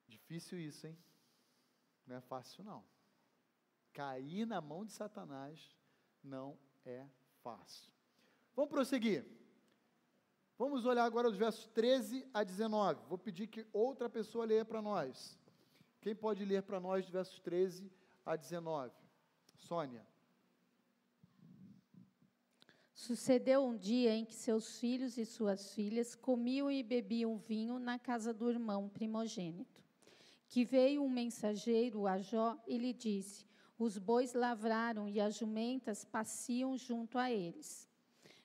difícil isso, hein? Não é fácil, não. Cair na mão de Satanás não é fácil. Vamos prosseguir. Vamos olhar agora os versos 13 a 19. Vou pedir que outra pessoa leia para nós. Quem pode ler para nós os versos 13 a 19? Sônia. Sucedeu um dia em que seus filhos e suas filhas comiam e bebiam vinho na casa do irmão primogênito, que veio um mensageiro a Jó e lhe disse: os bois lavraram e as jumentas pasciam junto a eles.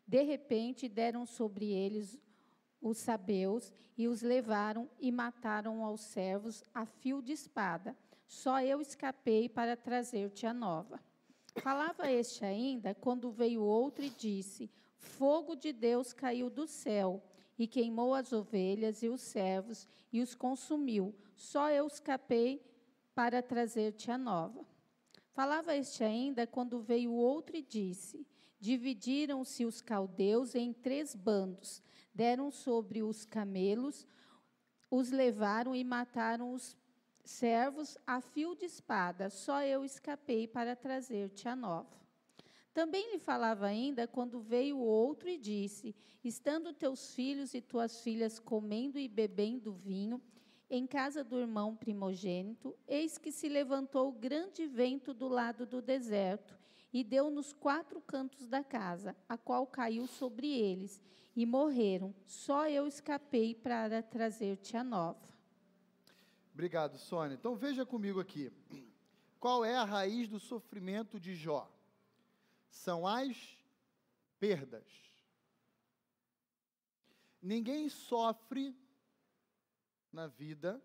De repente, deram sobre eles os sabeus e os levaram e mataram aos servos a fio de espada. Só eu escapei para trazer-te a nova. Falava este ainda, quando veio outro e disse: fogo de Deus caiu do céu e queimou as ovelhas e os servos e os consumiu. Só eu escapei para trazer-te a nova. Falava este ainda, quando veio outro e disse: dividiram-se os caldeus em 3 bandos, deram sobre os camelos, os levaram e mataram os servos a fio de espada. Só eu escapei para trazer-te a nova. Também lhe falava ainda, quando veio outro e disse: estando teus filhos e tuas filhas comendo e bebendo vinho, em casa do irmão primogênito, eis que se levantou grande vento do lado do deserto, e deu nos 4 cantos da casa, a qual caiu sobre eles, e morreram. Só eu escapei para trazer-te a nova. Obrigado, Sônia. Então veja comigo aqui. Qual é a raiz do sofrimento de Jó? São as perdas. Ninguém sofre na vida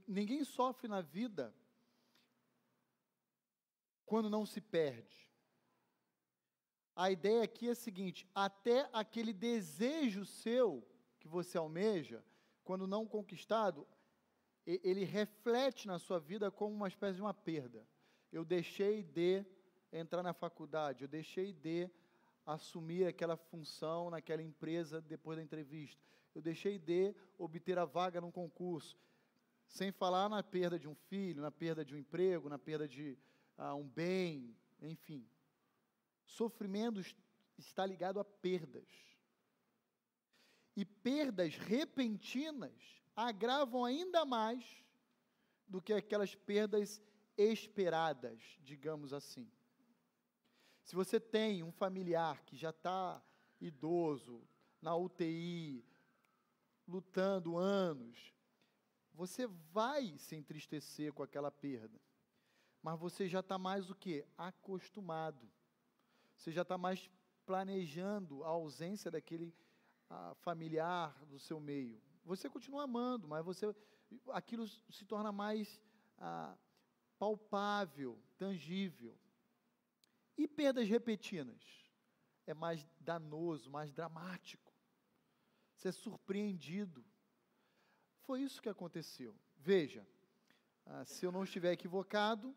ninguém sofre na vida quando não se perde. A ideia aqui é a seguinte: até aquele desejo seu que você almeja, quando não conquistado, ele reflete na sua vida como uma espécie de uma perda. Eu deixei de entrar na faculdade, eu deixei de assumir aquela função naquela empresa depois da entrevista, eu deixei de obter a vaga num concurso, sem falar na perda de um filho, na perda de um emprego, na perda de um bem, enfim. Sofrimento está ligado a perdas. E perdas repentinas agravam ainda mais do que aquelas perdas esperadas, digamos assim. Se você tem um familiar que já está idoso, na UTI, lutando anos, você vai se entristecer com aquela perda. Mas você já está mais o quê? Acostumado. Você já está mais planejando a ausência daquele familiar do seu meio. Você continua amando, mas aquilo se torna mais palpável, tangível. E perdas repetidas? É mais danoso, mais dramático. Você é surpreendido. Foi isso que aconteceu. Veja, se eu não estiver equivocado,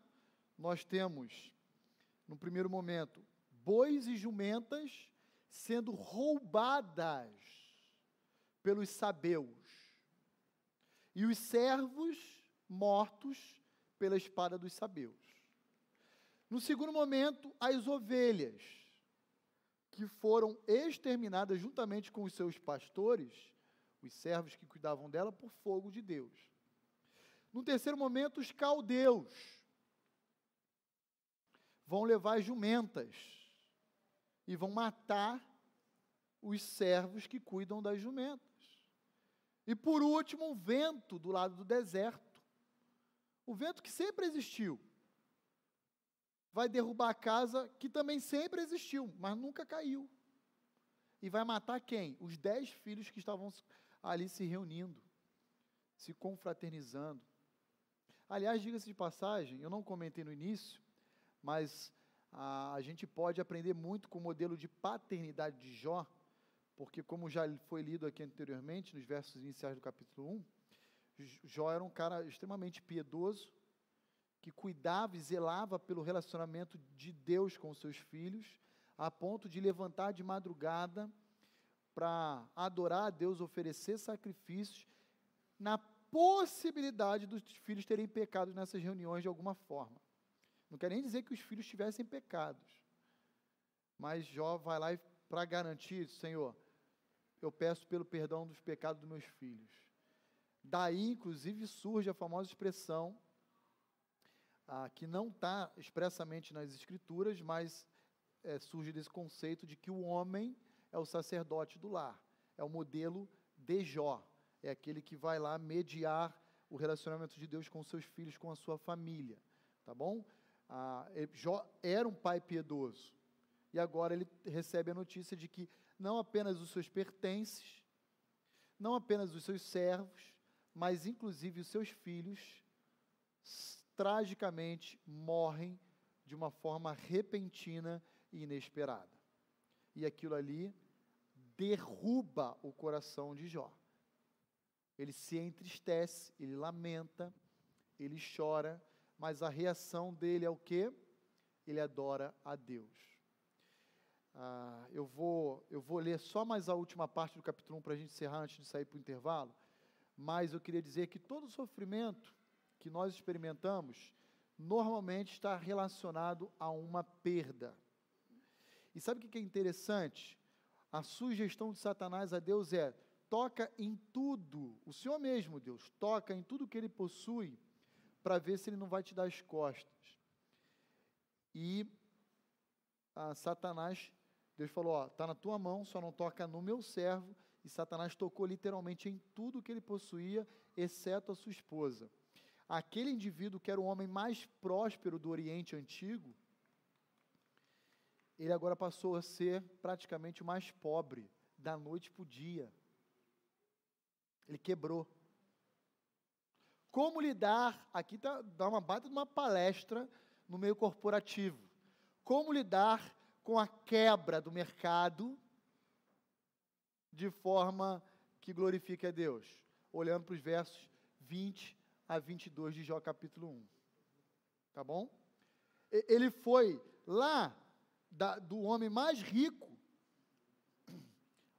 nós temos, no primeiro momento, bois e jumentas sendo roubadas pelos sabeus, e os servos mortos pela espada dos sabeus. No segundo momento, as ovelhas, que foram exterminadas juntamente com os seus pastores, os servos que cuidavam dela, por fogo de Deus. No terceiro momento, os caldeus vão levar as jumentas e vão matar os servos que cuidam das jumentas. E por último, o vento do lado do deserto. O vento que sempre existiu. Vai derrubar a casa que também sempre existiu, mas nunca caiu. E vai matar quem? Os 10 filhos que estavam ali se reunindo, se confraternizando. Aliás, diga-se de passagem, eu não comentei no início, mas a gente pode aprender muito com o modelo de paternidade de Jó, porque como já foi lido aqui anteriormente, nos versos iniciais do capítulo 1, Jó era um cara extremamente piedoso, que cuidava e zelava pelo relacionamento de Deus com os seus filhos, a ponto de levantar de madrugada para adorar a Deus, oferecer sacrifícios, na possibilidade dos filhos terem pecado nessas reuniões de alguma forma. Não quer nem dizer que os filhos tivessem pecados, mas Jó vai lá e, para garantir, Senhor, eu peço pelo perdão dos pecados dos meus filhos. Daí, inclusive, surge a famosa expressão, que não está expressamente nas Escrituras, mas surge desse conceito de que o homem é o sacerdote do lar, é o modelo de Jó, é aquele que vai lá mediar o relacionamento de Deus com seus filhos, com a sua família, tá bom? Jó era um pai piedoso, e agora ele recebe a notícia de que não apenas os seus pertences, não apenas os seus servos, mas inclusive os seus filhos, tragicamente morrem de uma forma repentina e inesperada. E aquilo ali derruba o coração de Jó. Ele se entristece, ele lamenta, ele chora, mas a reação dele é o quê? Ele adora a Deus. Eu vou ler só mais a última parte do capítulo 1 para a gente encerrar antes de sair para o intervalo, mas eu queria dizer que todo sofrimento que nós experimentamos normalmente está relacionado a uma perda. E sabe o que é interessante? A sugestão de Satanás a Deus é: toca em tudo, o Senhor mesmo, Deus, toca em tudo que Ele possui, para ver se Ele não vai te dar as costas. E Satanás, Deus falou, está na tua mão, só não toca no meu servo, e Satanás tocou literalmente em tudo que ele possuía, exceto a sua esposa. Aquele indivíduo que era o homem mais próspero do Oriente Antigo, ele agora passou a ser praticamente o mais pobre, da noite para o dia. Ele quebrou. Como lidar, aqui dá uma baita de uma palestra no meio corporativo, como lidar com a quebra do mercado de forma que glorifique a Deus, olhando para os versos 20 a 22 de Jó capítulo 1, tá bom? Ele foi lá do homem mais rico,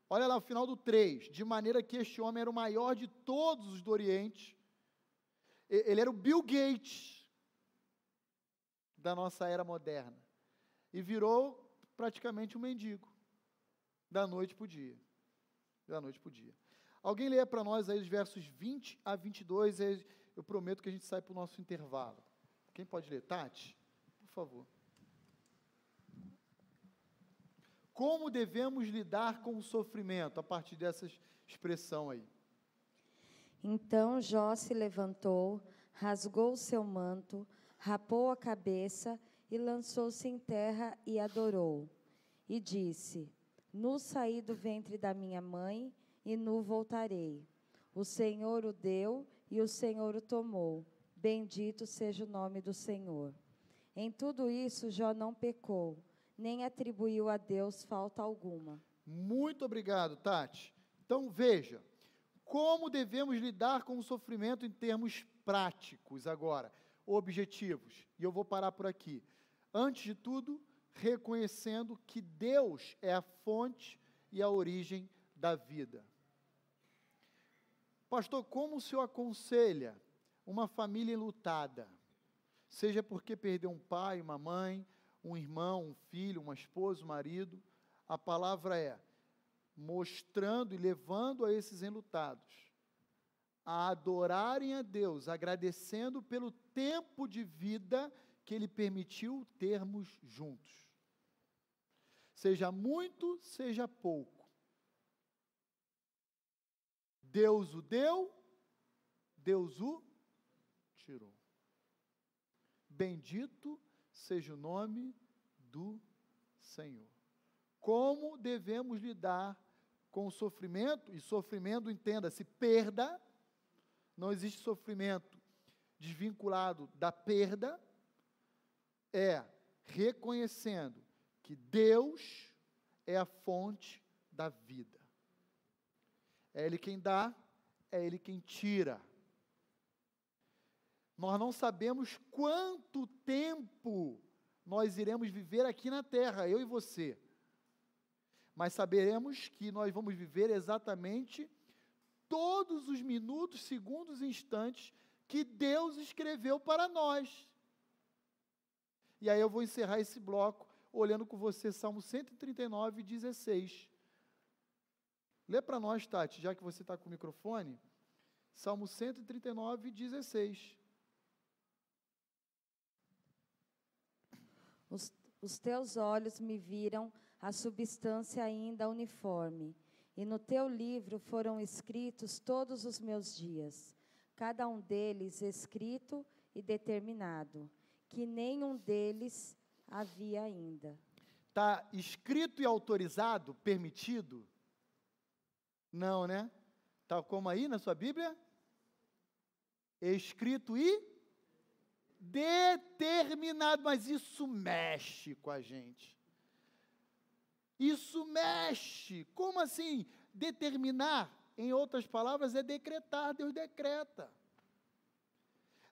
olha lá o final do 3, de maneira que este homem era o maior de todos os do Oriente, ele era o Bill Gates da nossa era moderna, e virou praticamente um mendigo, da noite para o dia, Alguém lê para nós aí os versos 20 a 22, eu prometo que a gente sai para o nosso intervalo. Quem pode ler? Tati, por favor. Como devemos lidar com o sofrimento, a partir dessa expressão aí? Então Jó se levantou, rasgou o seu manto, rapou a cabeça e lançou-se em terra e adorou. E disse: Nu saí do ventre da minha mãe, e nu voltarei. O Senhor o deu, e o Senhor o tomou. Bendito seja o nome do Senhor. Em tudo isso, Jó não pecou, nem atribuiu a Deus falta alguma. Muito obrigado, Tati. Então, veja, como devemos lidar com o sofrimento em termos práticos agora, objetivos. E eu vou parar por aqui. Antes de tudo, reconhecendo que Deus é a fonte e a origem da vida. Pastor, como o senhor aconselha uma família enlutada? Seja porque perdeu um pai, uma mãe, um irmão, um filho, uma esposa, um marido. A palavra é mostrando e levando a esses enlutados a adorarem a Deus, agradecendo pelo tempo de vida que Ele permitiu termos juntos. Seja muito, seja pouco. Deus o deu, Deus o tirou. Bendito seja o nome do Senhor. Como devemos lidar com o sofrimento? E sofrimento, entenda-se, perda. Não existe sofrimento desvinculado da perda. É reconhecendo que Deus é a fonte da vida. É Ele quem dá, é Ele quem tira. Nós não sabemos quanto tempo nós iremos viver aqui na terra, eu e você. Mas saberemos que nós vamos viver exatamente todos os minutos, segundos e instantes que Deus escreveu para nós. E aí eu vou encerrar esse bloco olhando com você Salmo 139, 16. Lê para nós, Tati, já que você está com o microfone. Salmo 139, 16. Os teus olhos me viram a substância ainda uniforme. E no teu livro foram escritos todos os meus dias, cada um deles escrito e determinado, que nenhum deles havia ainda. Está escrito e autorizado, permitido? Não, né? Está como aí na sua Bíblia? Escrito e determinado, mas isso mexe com a gente. Isso mexe. Como assim? Determinar, em outras palavras, é decretar. Deus decreta.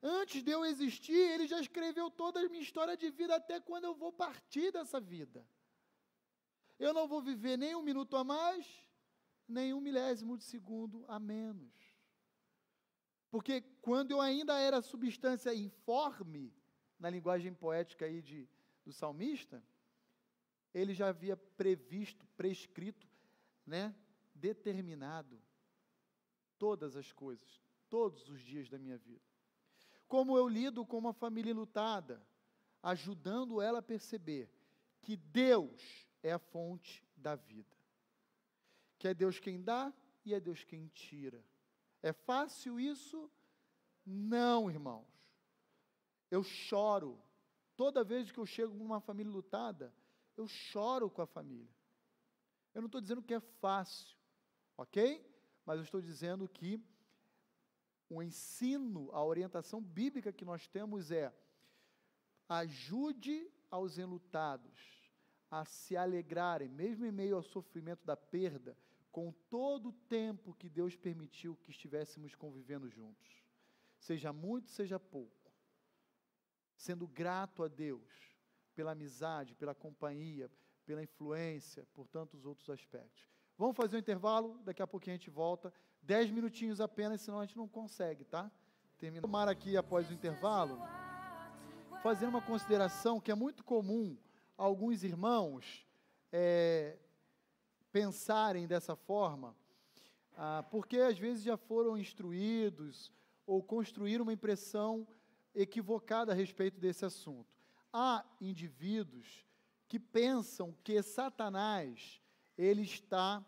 Antes de eu existir, Ele já escreveu toda a minha história de vida, até quando eu vou partir dessa vida. Eu não vou viver nem um minuto a mais, nem um milésimo de segundo a menos. Porque quando eu ainda era substância informe, na linguagem poética aí do salmista, Ele já havia previsto, prescrito, né, determinado todas as coisas, todos os dias da minha vida. Como eu lido com uma família enlutada, ajudando ela a perceber que Deus é a fonte da vida. Que é Deus quem dá e é Deus quem tira. É fácil isso? Não, irmãos. Eu choro. Toda vez que eu chego numa família lutada, eu choro com a família. Eu não estou dizendo que é fácil, ok? Mas eu estou dizendo que o ensino, a orientação bíblica que nós temos é: ajude aos enlutados a se alegrarem, mesmo em meio ao sofrimento da perda, com todo o tempo que Deus permitiu que estivéssemos convivendo juntos. Seja muito, seja pouco. Sendo grato a Deus pela amizade, pela companhia, pela influência, por tantos outros aspectos. Vamos fazer um intervalo, daqui a pouquinho a gente volta. 10 minutinhos apenas, senão a gente não consegue, tá? Tomar aqui após o intervalo, fazendo uma consideração que é muito comum alguns irmãos pensarem dessa forma, porque às vezes já foram instruídos ou construíram uma impressão equivocada a respeito desse assunto. Há indivíduos que pensam que Satanás, ele está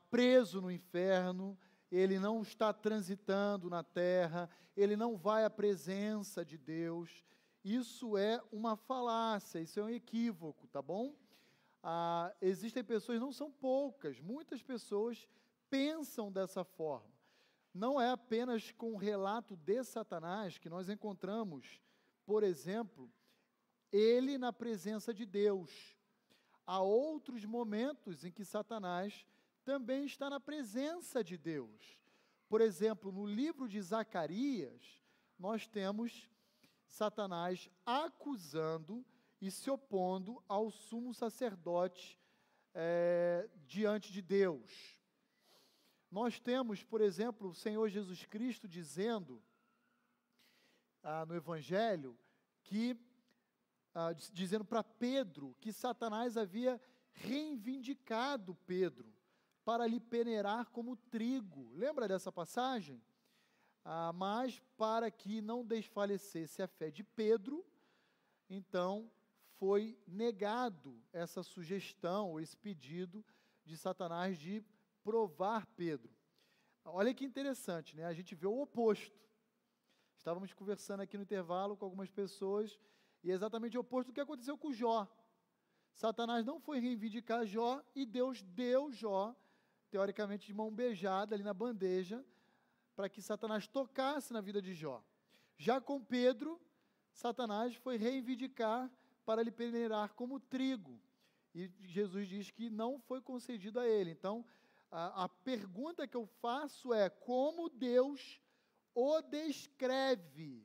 preso no inferno, ele não está transitando na terra, ele não vai à presença de Deus. Isso é uma falácia, isso é um equívoco, tá bom? Existem pessoas, não são poucas, muitas pessoas pensam dessa forma. Não é apenas com o relato de Satanás que nós encontramos, por exemplo, ele na presença de Deus. Há outros momentos em que Satanás também está na presença de Deus. Por exemplo, no livro de Zacarias, nós temos Satanás acusando e se opondo ao sumo sacerdote diante de Deus. Nós temos, por exemplo, o Senhor Jesus Cristo dizendo no Evangelho que dizendo para Pedro que Satanás havia reivindicado Pedro para lhe peneirar como trigo. Lembra dessa passagem? Mas para que não desfalecesse a fé de Pedro, então foi negado essa sugestão, ou esse pedido de Satanás de provar Pedro. Olha que interessante, né? A gente vê o oposto. Estávamos conversando aqui no intervalo com algumas pessoas, e é exatamente o oposto do que aconteceu com Jó. Satanás não foi reivindicar Jó, e Deus deu Jó, teoricamente de mão beijada, ali na bandeja, para que Satanás tocasse na vida de Jó. Já com Pedro, Satanás foi reivindicar para lhe peneirar como trigo. E Jesus diz que não foi concedido a ele. Então, a pergunta que eu faço é: como Deus o descreve?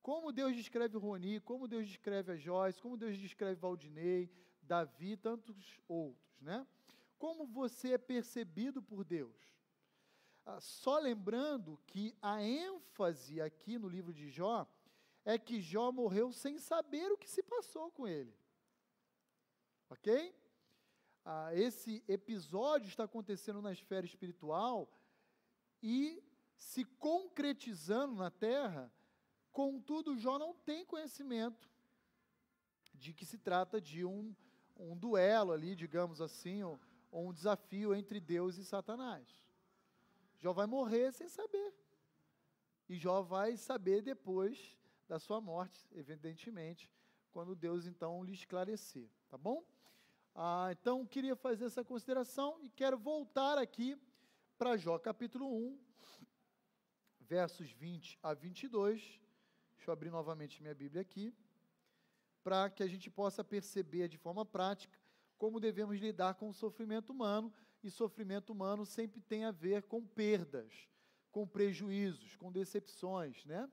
Como Deus descreve Roni, como Deus descreve a Joyce, como Deus descreve Valdinei, Davi, tantos outros, né? Como você é percebido por Deus? Só lembrando que a ênfase aqui no livro de Jó é que Jó morreu sem saber o que se passou com ele. Ok? Esse episódio está acontecendo na esfera espiritual e se concretizando na terra, contudo, Jó não tem conhecimento de que se trata de um duelo ali, digamos assim, ou um desafio entre Deus e Satanás. Jó vai morrer sem saber. E Jó vai saber depois da sua morte, evidentemente, quando Deus então lhe esclarecer, tá bom? Então, queria fazer essa consideração e quero voltar aqui para Jó, capítulo 1, versos 20 a 22. Deixa eu abrir novamente minha Bíblia aqui, para que a gente possa perceber de forma prática como devemos lidar com o sofrimento humano, e sofrimento humano sempre tem a ver com perdas, com prejuízos, com decepções, né?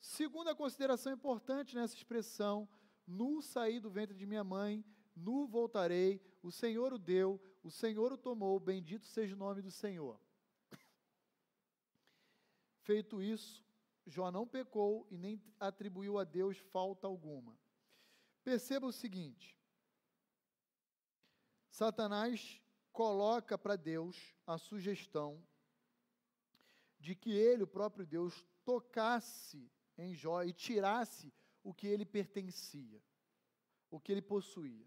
Segunda consideração importante nessa expressão: nu saí do ventre de minha mãe, nu voltarei, o Senhor o deu, o Senhor o tomou, bendito seja o nome do Senhor. Feito isso, Jó não pecou e nem atribuiu a Deus falta alguma. Perceba o seguinte: Satanás coloca para Deus a sugestão de que ele, o próprio Deus, tocasse em Jó e tirasse o que ele pertencia, o que ele possuía,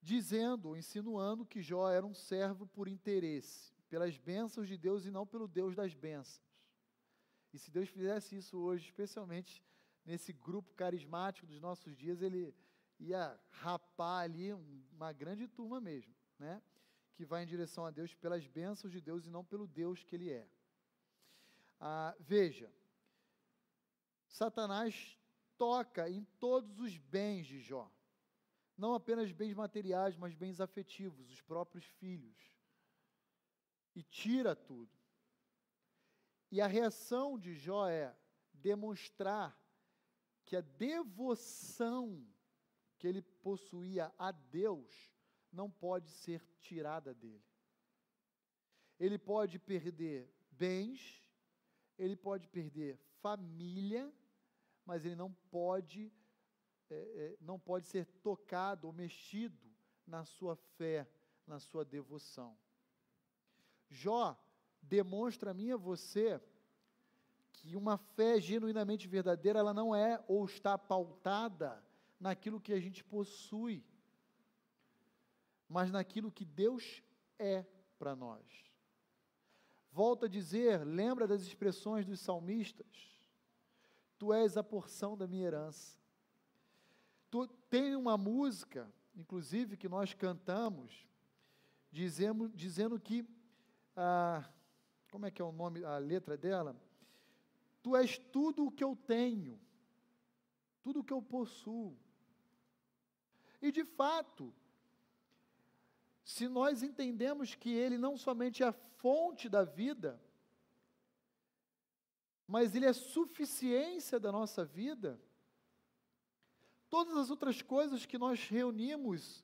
dizendo, insinuando que Jó era um servo por interesse, pelas bênçãos de Deus e não pelo Deus das bênçãos. E se Deus fizesse isso hoje, especialmente nesse grupo carismático dos nossos dias, ele ia rapar ali uma grande turma mesmo, né? Que vai em direção a Deus pelas bênçãos de Deus e não pelo Deus que ele é. Veja, Satanás toca em todos os bens de Jó, não apenas bens materiais, mas bens afetivos, os próprios filhos, e tira tudo. E a reação de Jó é demonstrar que a devoção que ele possuía a Deus não pode ser tirada dele. Ele pode perder bens, ele pode perder família, mas ele não pode ser tocado ou mexido na sua fé, na sua devoção. Jó demonstra a mim e a você que uma fé genuinamente verdadeira, ela não é ou está pautada naquilo que a gente possui, mas naquilo que Deus é para nós. Volto a dizer, lembra das expressões dos salmistas? Tu és a porção da minha herança. Tem uma música, inclusive, que nós cantamos, dizendo que, como é que é o nome, a letra dela? Tu és tudo o que eu tenho, tudo o que eu possuo. E de fato, se nós entendemos que Ele não somente é a fonte da vida, mas Ele é suficiência da nossa vida, todas as outras coisas que nós reunimos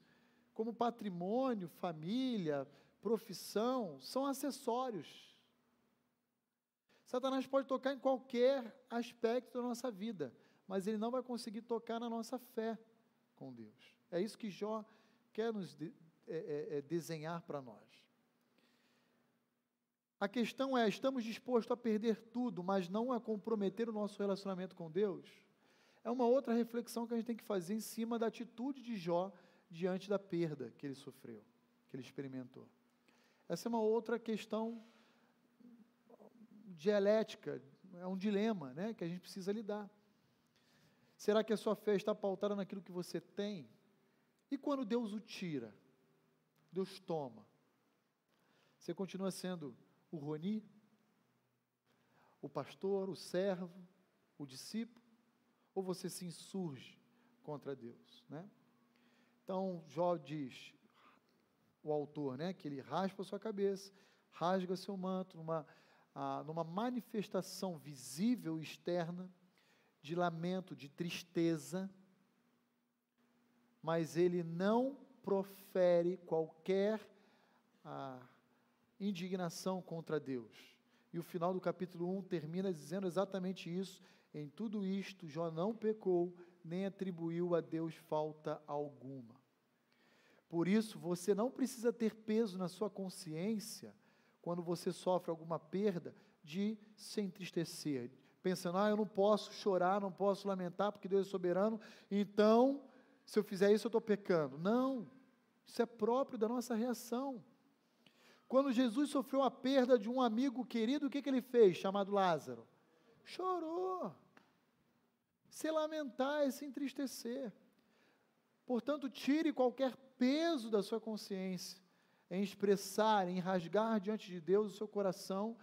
como patrimônio, família, profissão, são acessórios. Satanás pode tocar em qualquer aspecto da nossa vida, mas ele não vai conseguir tocar na nossa fé com Deus. É isso que Jó quer nos desenhar para nós. A questão é, estamos dispostos a perder tudo, mas não a comprometer o nosso relacionamento com Deus? É uma outra reflexão que a gente tem que fazer em cima da atitude de Jó diante da perda que ele sofreu, que ele experimentou. Essa é uma outra questão dialética, é um dilema, né, que a gente precisa lidar. Será que a sua fé está pautada naquilo que você tem? E quando Deus o tira, Deus toma, você continua sendo o Roni, o pastor, o servo, o discípulo, ou você se insurge contra Deus, né? Então, Jó diz, o autor, né, que ele raspa a sua cabeça, rasga seu manto, numa manifestação visível e externa de lamento, de tristeza, mas ele não profere qualquer indignação contra Deus. E o final do capítulo 1 termina dizendo exatamente isso: em tudo isto Jó não pecou, nem atribuiu a Deus falta alguma. Por isso, você não precisa ter peso na sua consciência quando você sofre alguma perda, de se entristecer, pensando, eu não posso chorar, não posso lamentar, porque Deus é soberano, então, se eu fizer isso, eu estou pecando. Não, isso é próprio da nossa reação. Quando Jesus sofreu a perda de um amigo querido, o que ele fez, chamado Lázaro? Chorou. Se lamentar é se entristecer. Portanto, tire qualquer peso da sua consciência em expressar, em rasgar diante de Deus o seu coração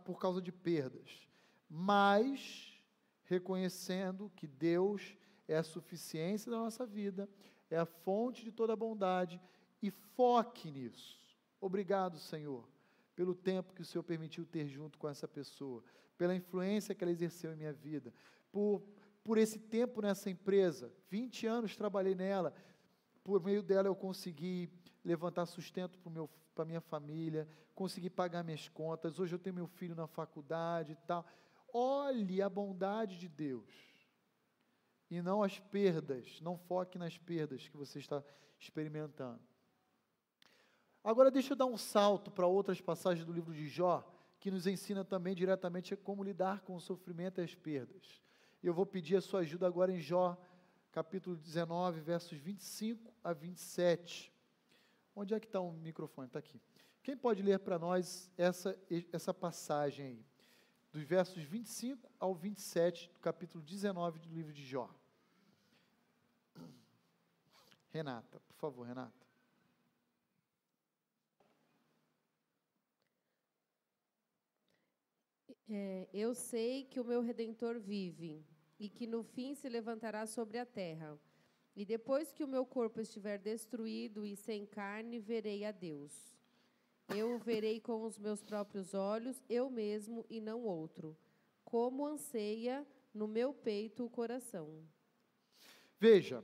por causa de perdas, mas reconhecendo que Deus é a suficiência da nossa vida, é a fonte de toda a bondade, e foque nisso. Obrigado, Senhor, pelo tempo que o Senhor permitiu ter junto com essa pessoa, pela influência que ela exerceu em minha vida, por esse tempo nessa empresa, 20 anos trabalhei nela, por meio dela eu consegui levantar sustento para a minha família, consegui pagar minhas contas, hoje eu tenho meu filho na faculdade e tal. Olhe a bondade de Deus, e não as perdas, não foque nas perdas que você está experimentando. Agora deixa eu dar um salto para outras passagens do livro de Jó, que nos ensina também diretamente como lidar com o sofrimento e as perdas. Eu vou pedir a sua ajuda agora em Jó, capítulo 19, versos 25 a 27. Onde é que está o microfone? Está aqui. Quem pode ler para nós essa passagem aí? Dos versos 25 ao 27, do capítulo 19 do livro de Jó. Renata, por favor, Renata. Eu sei que o meu Redentor vive, e que no fim se levantará sobre a terra. E depois que o meu corpo estiver destruído e sem carne, verei a Deus. Eu o verei com os meus próprios olhos, eu mesmo e não outro, como anseia no meu peito o coração. Veja,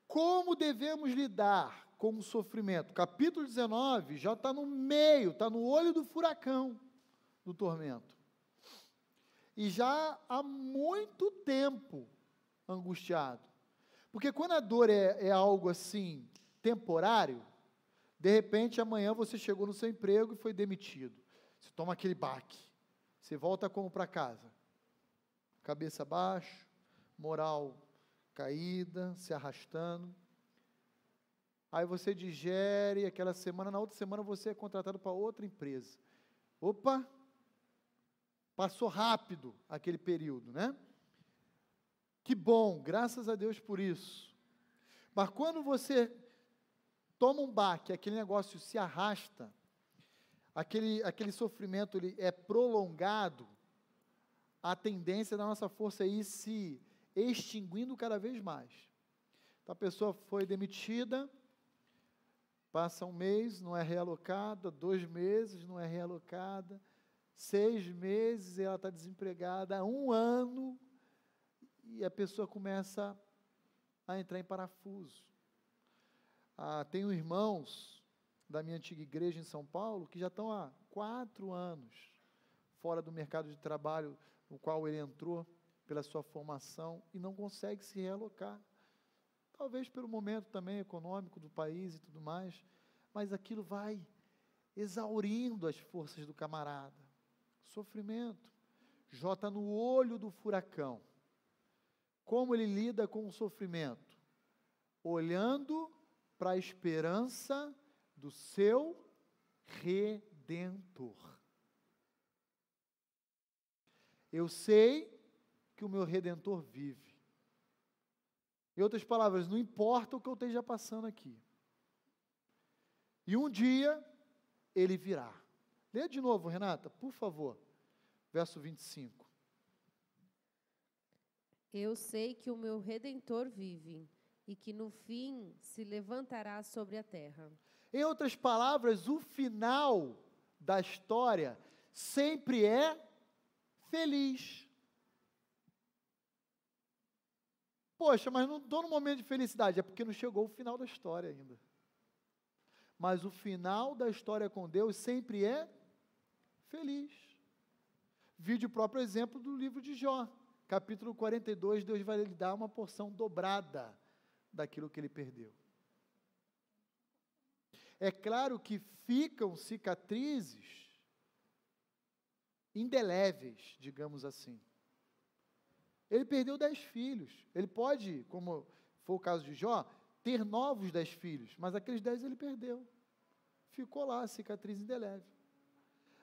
como devemos lidar com o sofrimento? Capítulo 19 já está no meio, está no olho do furacão do tormento. E já há muito tempo angustiado. Porque quando a dor é algo assim, temporário, de repente amanhã você chegou no seu emprego e foi demitido. Você toma aquele baque. Você volta como para casa? Cabeça baixa, moral caída, se arrastando. Aí você digere aquela semana, na outra semana você é contratado para outra empresa. Opa! Passou rápido aquele período, né? Que bom, graças a Deus por isso. Mas quando você toma um baque, aquele negócio se arrasta, aquele sofrimento ele é prolongado, a tendência da nossa força é ir se extinguindo cada vez mais. Então a pessoa foi demitida, passa um mês, não é realocada, 2 meses, não é realocada, 6 meses ela está desempregada, 1 ano, e a pessoa começa a entrar em parafuso. Tenho irmãos da minha antiga igreja em São Paulo que já estão há 4 anos fora do mercado de trabalho no qual ele entrou pela sua formação e não consegue se realocar. Talvez pelo momento também econômico do país e tudo mais, mas aquilo vai exaurindo as forças do camarada. Sofrimento. Jó está no olho do furacão. Como ele lida com o sofrimento? Olhando para a esperança do seu Redentor. Eu sei que o meu Redentor vive. Em outras palavras, não importa o que eu esteja passando aqui. E um dia, ele virá. Lê de novo, Renata, por favor. Verso 25. Eu sei que o meu Redentor vive, e que no fim se levantará sobre a terra. Em outras palavras, o final da história sempre é feliz. Poxa, mas não estou num momento de felicidade, é porque não chegou o final da história ainda. Mas o final da história com Deus sempre é feliz. Vide o próprio exemplo do livro de Jó. Capítulo 42, Deus vai lhe dar uma porção dobrada daquilo que ele perdeu. É claro que ficam cicatrizes indeléveis, digamos assim. Ele perdeu 10 filhos. Ele pode, como foi o caso de Jó, ter novos 10 filhos, mas aqueles 10 ele perdeu. Ficou lá a cicatriz indelével.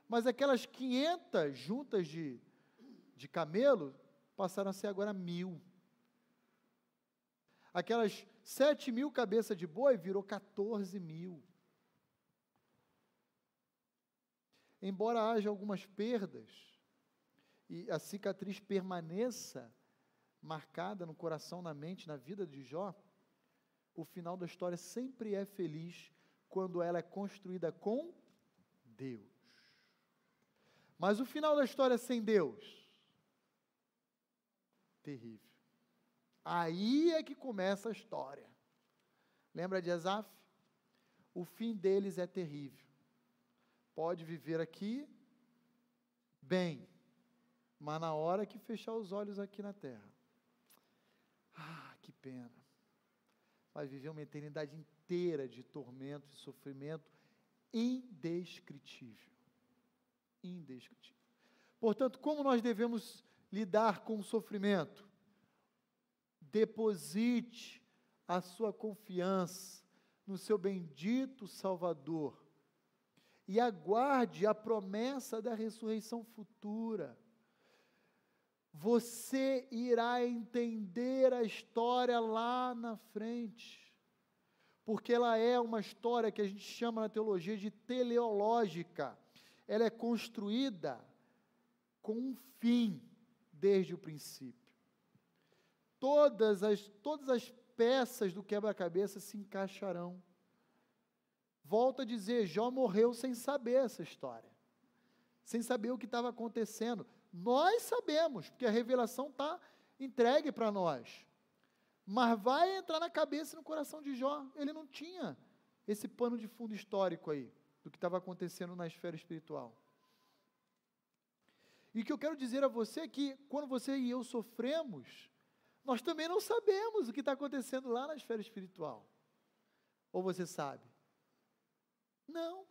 Mas aquelas 500 juntas de camelo passaram a ser agora 1.000. Aquelas 7.000 cabeças de boi virou 14.000. Embora haja algumas perdas, e a cicatriz permaneça marcada no coração, na mente, na vida de Jó, o final da história sempre é feliz quando ela é construída com Deus. Mas o final da história sem Deus, terrível. Aí é que começa a história. Lembra de Asaf? O fim deles é terrível. Pode viver aqui bem, mas na hora que fechar os olhos aqui na terra, que pena, vai viver uma eternidade inteira de tormento e sofrimento indescritível. Indescritível. Portanto, como nós devemos lidar com o sofrimento? Deposite a sua confiança no seu bendito Salvador e aguarde a promessa da ressurreição futura. Você irá entender a história lá na frente, porque ela é uma história que a gente chama na teologia de teleológica. Ela é construída com um fim desde o princípio. Todas as peças do quebra-cabeça se encaixarão. Volto a dizer, Jó morreu sem saber essa história, sem saber o que estava acontecendo. Nós sabemos, porque a revelação está entregue para nós, mas vai entrar na cabeça e no coração de Jó. Ele não tinha esse pano de fundo histórico aí, do que estava acontecendo na esfera espiritual. E o que eu quero dizer a você é que, quando você e eu sofremos, nós também não sabemos o que está acontecendo lá na esfera espiritual. Ou você sabe? Não.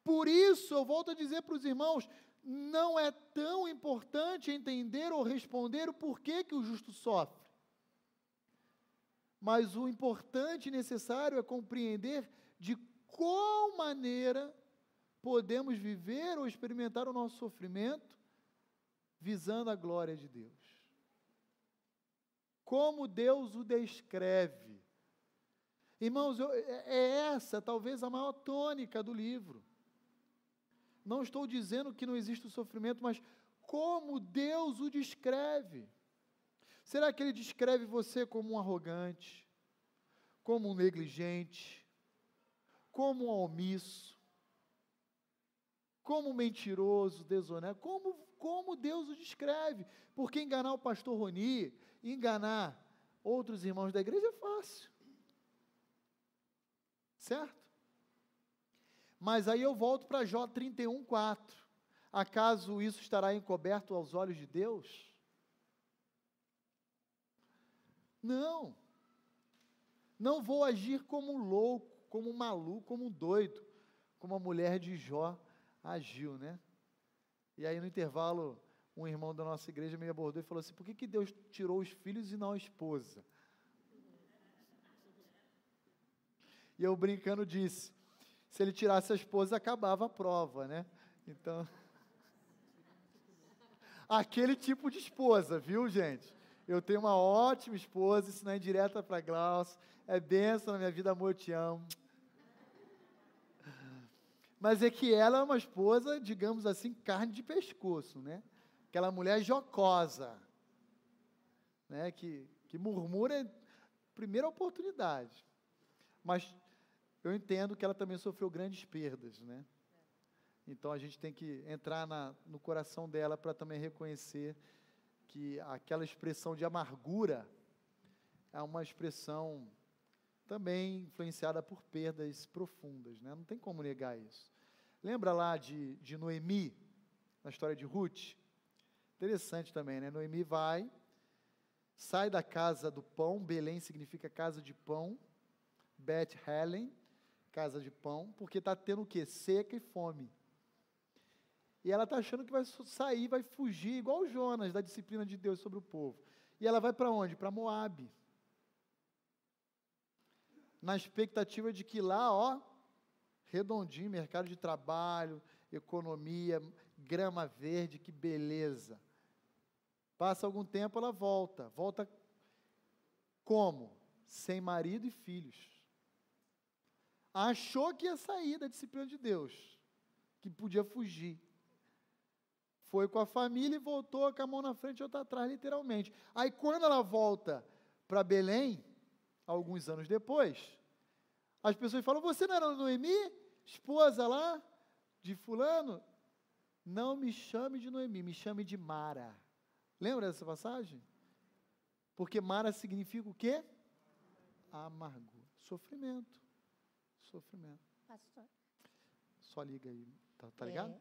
Por isso, eu volto a dizer para os irmãos, não é tão importante entender ou responder o porquê que o justo sofre. Mas o importante e necessário é compreender de qual maneira podemos viver ou experimentar o nosso sofrimento visando a glória de Deus. Como Deus o descreve. Irmãos, é essa talvez a maior tônica do livro. Não estou dizendo que não existe o sofrimento, mas como Deus o descreve. Será que Ele descreve você como um arrogante, como um negligente, como um omisso, como um mentiroso, desonesto? Como Deus o descreve? Porque enganar o pastor Roni, enganar outros irmãos da igreja é fácil. Certo? Mas aí eu volto para Jó 31:4. Acaso isso estará encoberto aos olhos de Deus? Não. Não vou agir como um louco, como um maluco, como um doido, como a mulher de Jó agiu, né? E aí no intervalo, um irmão da nossa igreja me abordou e falou assim, por que Deus tirou os filhos e não a esposa? E eu brincando disse, se ele tirasse a esposa, acabava a prova, né? Então, aquele tipo de esposa, viu, gente? Eu tenho uma ótima esposa, isso não é direta para Glaucio, é bênção na minha vida, amor, eu te amo. Mas é que ela é uma esposa, digamos assim, carne de pescoço, né? Aquela mulher jocosa, né? Que murmura em primeira oportunidade. Mas eu entendo que ela também sofreu grandes perdas, né? Então a gente tem que entrar no coração dela para também reconhecer que aquela expressão de amargura é uma expressão também influenciada por perdas profundas, né? Não tem como negar isso. Lembra lá de Noemi, na história de Ruth? Interessante também, né? Noemi sai da casa do pão, Belém significa casa de pão, Beth-Helen, casa de pão, porque está tendo o quê? Seca e fome. E ela está achando que vai sair, vai fugir, igual o Jonas, da disciplina de Deus sobre o povo. E ela vai para onde? Para Moabe. Na expectativa de que lá, ó, redondinho, mercado de trabalho, economia, grama verde, que beleza. Passa algum tempo, ela volta. Volta como? Sem marido e filhos. Achou que ia sair da disciplina de Deus, que podia fugir. Foi com a família e voltou com a mão na frente e outra atrás, literalmente. Aí, quando ela volta para Belém, alguns anos depois, as pessoas falam, você não era Noemi, esposa lá de fulano? Não me chame de Noemi, me chame de Mara. Lembra dessa passagem? Porque Mara significa o quê? Amargura, sofrimento. Sofrimento. Pastor. Só liga aí, tá ligado?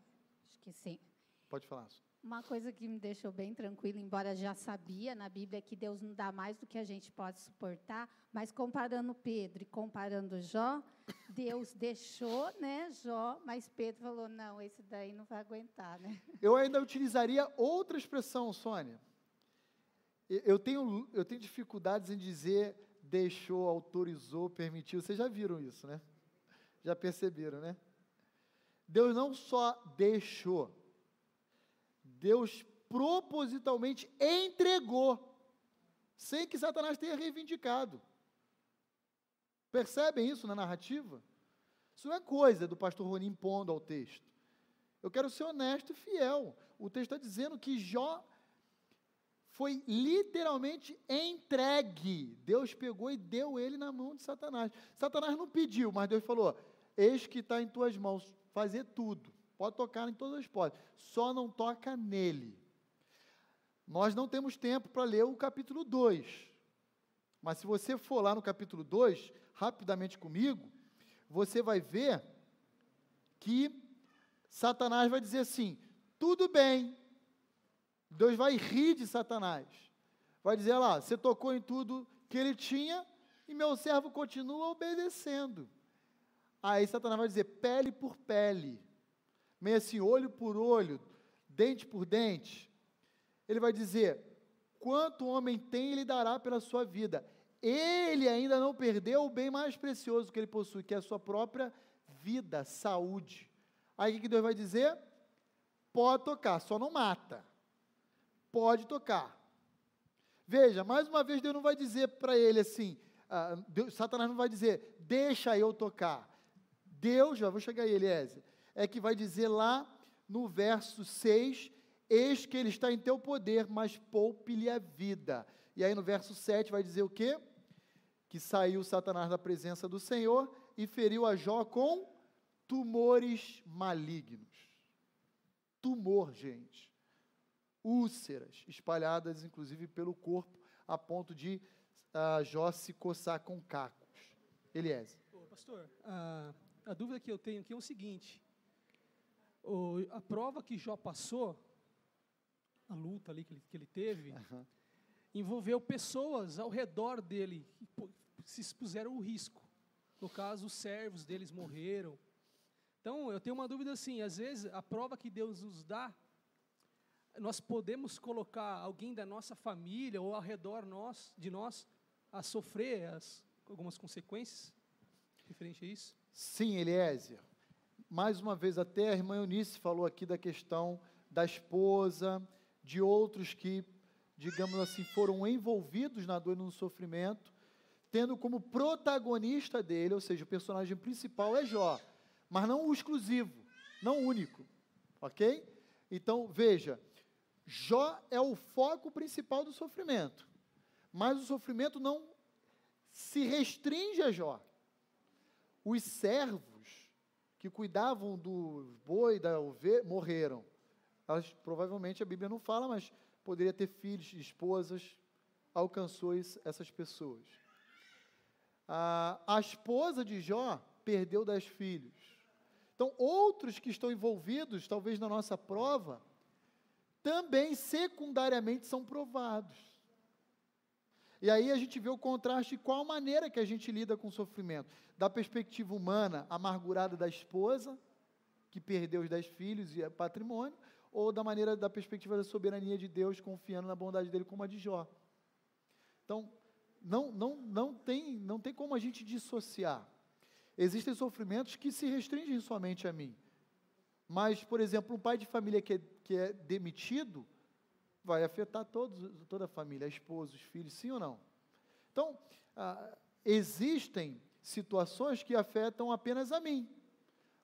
Acho que sim. Pode falar. Uma coisa que me deixou bem tranquila, embora já sabia na Bíblia que Deus não dá mais do que a gente pode suportar, mas comparando Pedro e comparando Jó, Deus deixou, né, Jó, mas Pedro falou, não, esse daí não vai aguentar, né? Eu ainda utilizaria outra expressão, Sônia. Eu tenho dificuldades em dizer deixou, autorizou, permitiu. Vocês já viram isso, né? Já perceberam, né? Deus não só deixou, Deus propositalmente entregou, sem que Satanás tenha reivindicado. Percebem isso na narrativa? Isso não é coisa do pastor Rony impondo ao texto. Eu quero ser honesto e fiel. O texto está dizendo que Jó foi literalmente entregue. Deus pegou e deu ele na mão de Satanás. Satanás não pediu, mas Deus falou, eis que está em tuas mãos, fazer tudo. Pode tocar em todas as portas, só não toca nele. Nós não temos tempo para ler o capítulo 2, mas se você for lá no capítulo 2, rapidamente comigo, você vai ver que Satanás vai dizer assim, tudo bem, Deus vai rir de Satanás, vai dizer lá, você tocou em tudo que ele tinha, e meu servo continua obedecendo. Aí Satanás vai dizer, pele por pele, meio assim, olho por olho, dente por dente. Ele vai dizer, quanto o homem tem, ele dará pela sua vida. Ele ainda não perdeu o bem mais precioso que ele possui, que é a sua própria vida, saúde. Aí o que Deus vai dizer? Pode tocar, só não mata. Pode tocar. Veja, mais uma vez Deus não vai dizer para ele assim, Satanás não vai dizer, deixa eu tocar. Deus, já vou chegar aí, Eliezer, é que vai dizer lá no verso 6, eis que ele está em teu poder, mas poupe-lhe a vida. E aí no verso 7 vai dizer o quê? Que saiu Satanás da presença do Senhor e feriu a Jó com tumores malignos. Tumor, gente. Úlceras, espalhadas inclusive pelo corpo, a ponto de Jó se coçar com cacos. Eliezer. Pastor, a dúvida que eu tenho aqui é o seguinte, a prova que Jó passou, a luta ali que ele teve, envolveu pessoas ao redor dele que se expuseram ao risco. No caso, os servos deles morreram. Então, eu tenho uma dúvida assim, às vezes, a prova que Deus nos dá, nós podemos colocar alguém da nossa família ou ao redor de nós a sofrer algumas consequências referente a isso? Sim, Eliezer. Mais uma vez, até a irmã Eunice falou aqui da questão da esposa, de outros que, digamos assim, foram envolvidos na dor e no sofrimento, tendo como protagonista dele, ou seja, o personagem principal é Jó, mas não o exclusivo, não o único, ok? Então, veja, Jó é o foco principal do sofrimento, mas o sofrimento não se restringe a Jó. Os servos que cuidavam do boi, da ovelha, morreram. Provavelmente a Bíblia não fala, mas poderia ter filhos, esposas, alcançou essas pessoas. A esposa de Jó perdeu 10 filhos. Então, outros que estão envolvidos, talvez na nossa prova, também secundariamente são provados. E aí a gente vê o contraste de qual maneira que a gente lida com o sofrimento. Da perspectiva humana, amargurada da esposa, que perdeu os 10 filhos e patrimônio, ou da perspectiva da soberania de Deus, confiando na bondade dele, como a de Jó. Então, não tem como a gente dissociar. Existem sofrimentos que se restringem somente a mim. Mas, por exemplo, um pai de família que é demitido, vai afetar toda a família, a esposa, os filhos, sim ou não? Então, existem situações que afetam apenas a mim,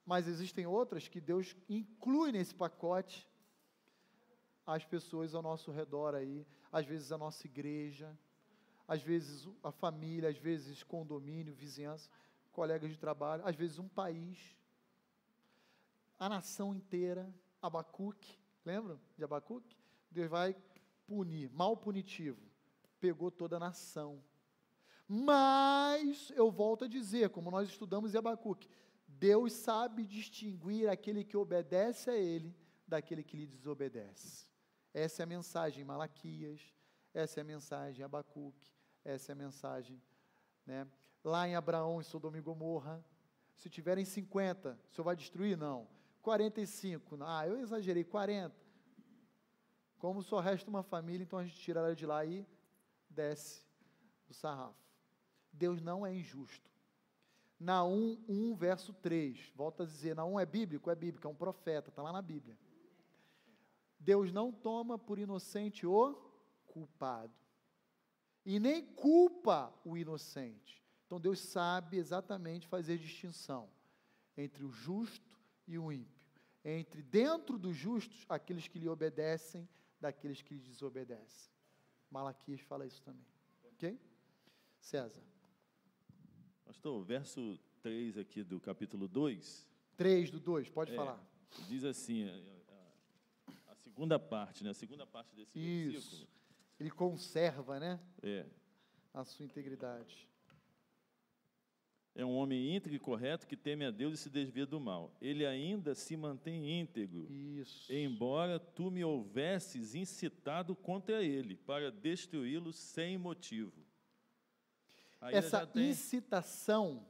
mas existem outras que Deus inclui nesse pacote as pessoas ao nosso redor aí, às vezes a nossa igreja, às vezes a família, às vezes condomínio, vizinhança, colegas de trabalho, às vezes um país, a nação inteira. Abacuque, lembram de Abacuque? Deus vai punir, mal punitivo, pegou toda a nação. Mas, eu volto a dizer, como nós estudamos em Abacuque, Deus sabe distinguir aquele que obedece a Ele, daquele que lhe desobedece. Essa é a mensagem em Malaquias, essa é a mensagem em Abacuque, essa é a mensagem, né? Lá em Abraão, em Sodoma e Gomorra, se tiverem 50, o Senhor vai destruir? Não. 45, eu exagerei, 40. Como só resta uma família, então a gente tira ela de lá e desce o sarrafo. Deus não é injusto. Naum 1, verso 3, volta a dizer, Naum é bíblico, é um profeta, está lá na Bíblia. Deus não toma por inocente o culpado, e nem culpa o inocente. Então Deus sabe exatamente fazer distinção entre o justo e o ímpio, entre dentro dos justos, aqueles que lhe obedecem, daqueles que lhe desobedecem. Malaquias fala isso também, ok? César. Pastor, verso 3 aqui do capítulo 2. 3 do 2, pode falar. Diz assim, a segunda parte, né? A segunda parte desse versículo. Ele conserva, né? A sua integridade. É um homem íntegro e correto que teme a Deus e se desvia do mal. Ele ainda se mantém íntegro. Isso. Embora tu me houvesses incitado contra ele, para destruí-lo sem motivo. Aí essa incitação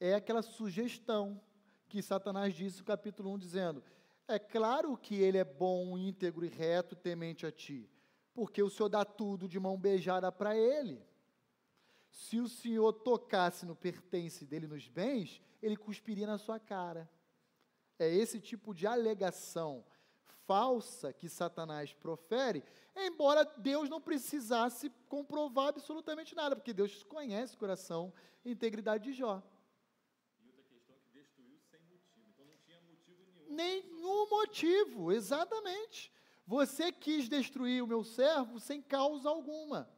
é aquela sugestão que Satanás disse no capítulo 1, dizendo, é claro que ele é bom, íntegro e reto, temente a ti, porque o Senhor dá tudo de mão beijada para ele. Se o Senhor tocasse no pertence dele, nos bens, ele cuspiria na sua cara. É esse tipo de alegação falsa que Satanás profere, embora Deus não precisasse comprovar absolutamente nada, porque Deus conhece o coração e a integridade de Jó. E outra questão é que destruiu sem motivo, então não tinha motivo nenhum. Nenhum motivo, exatamente. Você quis destruir o meu servo sem causa alguma.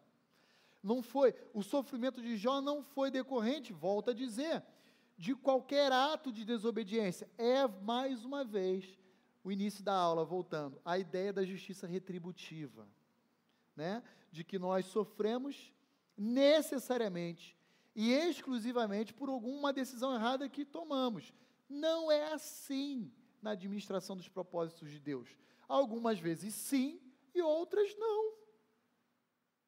Não foi, o sofrimento de Jó não foi decorrente, volto a dizer, de qualquer ato de desobediência. É, mais uma vez, o início da aula, voltando, a ideia da justiça retributiva, né? De que nós sofremos necessariamente e exclusivamente por alguma decisão errada que tomamos. Não é assim na administração dos propósitos de Deus. Algumas vezes sim e outras não.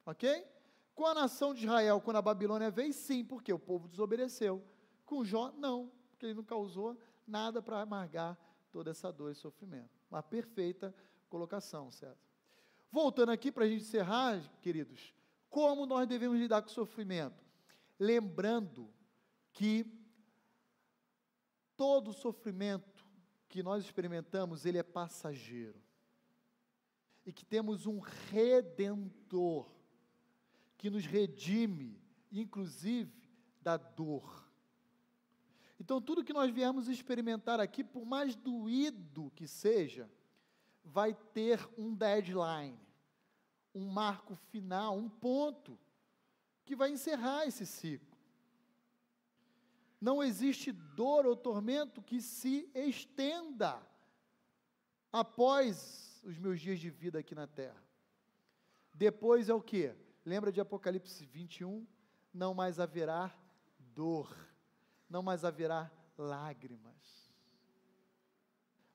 Ok? Com a nação de Israel, quando a Babilônia veio, sim, porque o povo desobedeceu. Com Jó, não, porque ele não causou nada para amargar toda essa dor e sofrimento. Uma perfeita colocação, certo? Voltando aqui para a gente encerrar, queridos, como nós devemos lidar com o sofrimento? Lembrando que todo sofrimento que nós experimentamos, ele é passageiro. E que temos um Redentor, que nos redime, inclusive, da dor. Então, tudo que nós viermos experimentar aqui, por mais doído que seja, vai ter um deadline, um marco final, um ponto, que vai encerrar esse ciclo. Não existe dor ou tormento que se estenda após os meus dias de vida aqui na terra. Depois é o quê? Lembra de Apocalipse 21? Não mais haverá dor, não mais haverá lágrimas.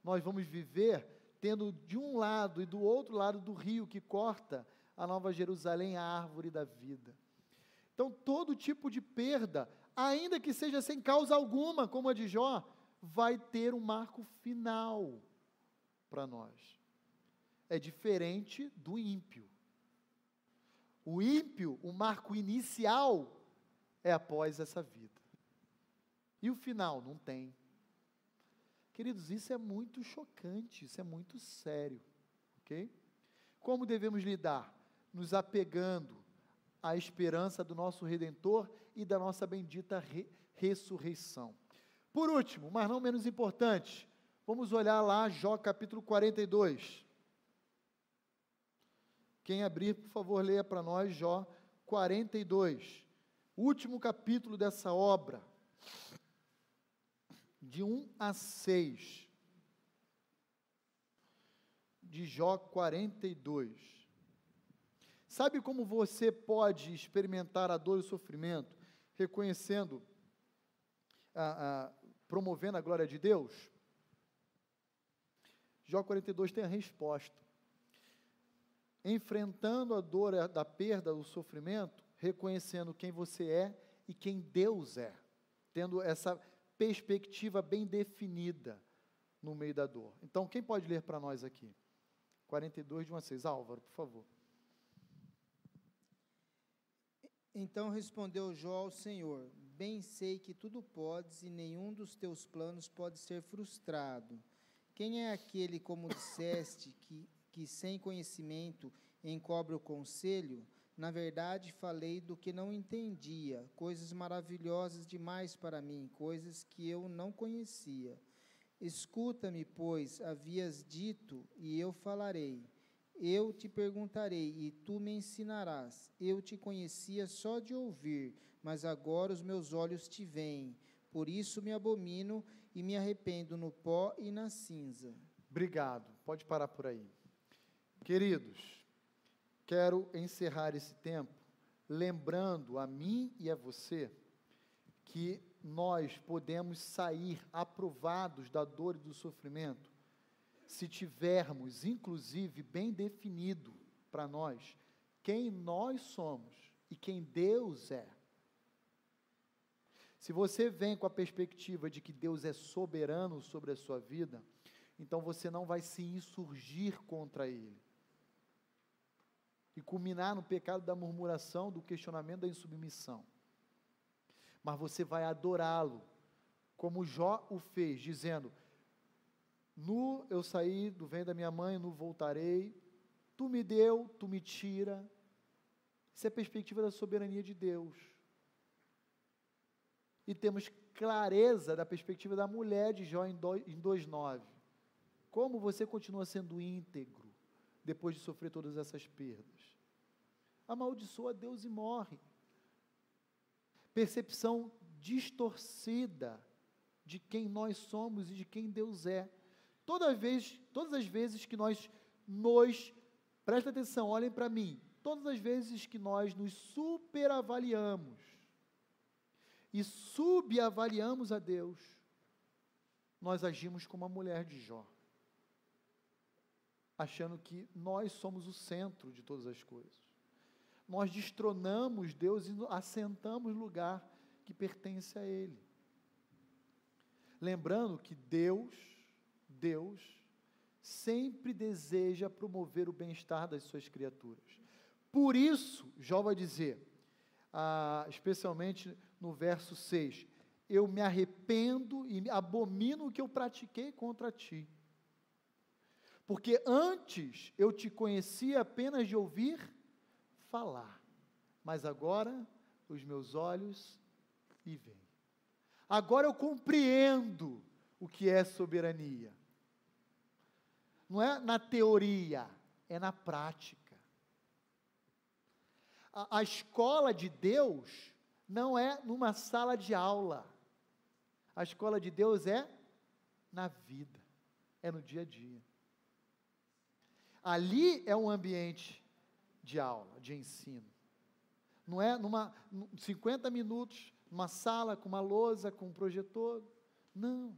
Nós vamos viver tendo de um lado e do outro lado do rio que corta a Nova Jerusalém, a árvore da vida. Então, todo tipo de perda, ainda que seja sem causa alguma, como a de Jó, vai ter um marco final para nós. É diferente do ímpio. O ímpio, o marco inicial é após essa vida. E o final? Não tem. Queridos, isso é muito chocante, isso é muito sério, ok? Como devemos lidar? Nos apegando à esperança do nosso Redentor e da nossa bendita ressurreição. Por último, mas não menos importante, vamos olhar lá Jó capítulo 42. Quem abrir, por favor, leia para nós Jó 42. Último capítulo dessa obra. De 1 a 6. De Jó 42. Sabe como você pode experimentar a dor e o sofrimento, reconhecendo, promovendo a glória de Deus? Jó 42 tem a resposta. Enfrentando a dor da perda, do sofrimento, reconhecendo quem você é e quem Deus é, tendo essa perspectiva bem definida no meio da dor. Então, quem pode ler para nós aqui? 42, de 1 a 6. Álvaro, por favor. Então respondeu Jó ao Senhor: bem sei que tudo podes e nenhum dos teus planos pode ser frustrado. Quem é aquele, como disseste, que sem conhecimento encobre o conselho? Na verdade, falei do que não entendia, coisas maravilhosas demais para mim, coisas que eu não conhecia. Escuta-me, pois, havias dito, e eu falarei. Eu te perguntarei, e tu me ensinarás. Eu te conhecia só de ouvir, mas agora os meus olhos te veem. Por isso me abomino e me arrependo no pó e na cinza. Obrigado. Pode parar por aí. Queridos, quero encerrar esse tempo lembrando a mim e a você que nós podemos sair aprovados da dor e do sofrimento se tivermos, inclusive, bem definido para nós quem nós somos e quem Deus é. Se você vem com a perspectiva de que Deus é soberano sobre a sua vida, então você não vai se insurgir contra Ele e culminar no pecado da murmuração, do questionamento, da insubmissão. Mas você vai adorá-lo, como Jó o fez, dizendo: nu eu saí do ventre da minha mãe, nu voltarei, tu me deu, tu me tira. Isso é a perspectiva da soberania de Deus. E temos clareza da perspectiva da mulher de Jó em 2:9. Como você continua sendo íntegro depois de sofrer todas essas perdas? Amaldiçoa Deus e morre. Percepção distorcida de quem nós somos e de quem Deus é. Todas as vezes que nós presta atenção, olhem para mim, todas as vezes que nós nos superavaliamos e subavaliamos a Deus, nós agimos como a mulher de Jó, achando que nós somos o centro de todas as coisas. Nós destronamos Deus e assentamos no lugar que pertence a Ele. Lembrando que Deus sempre deseja promover o bem-estar das suas criaturas. Por isso, Jó vai dizer, especialmente no verso 6, eu me arrependo e abomino o que eu pratiquei contra ti. Porque antes eu te conhecia apenas de ouvir falar, mas agora os meus olhos me veem. Agora eu compreendo o que é soberania. Não é na teoria, é na prática. A escola de Deus não é numa sala de aula. A escola de Deus é na vida, é no dia a dia. Ali é um ambiente de aula, de ensino. Não é 50 minutos, numa sala, com uma lousa, com um projetor. Não.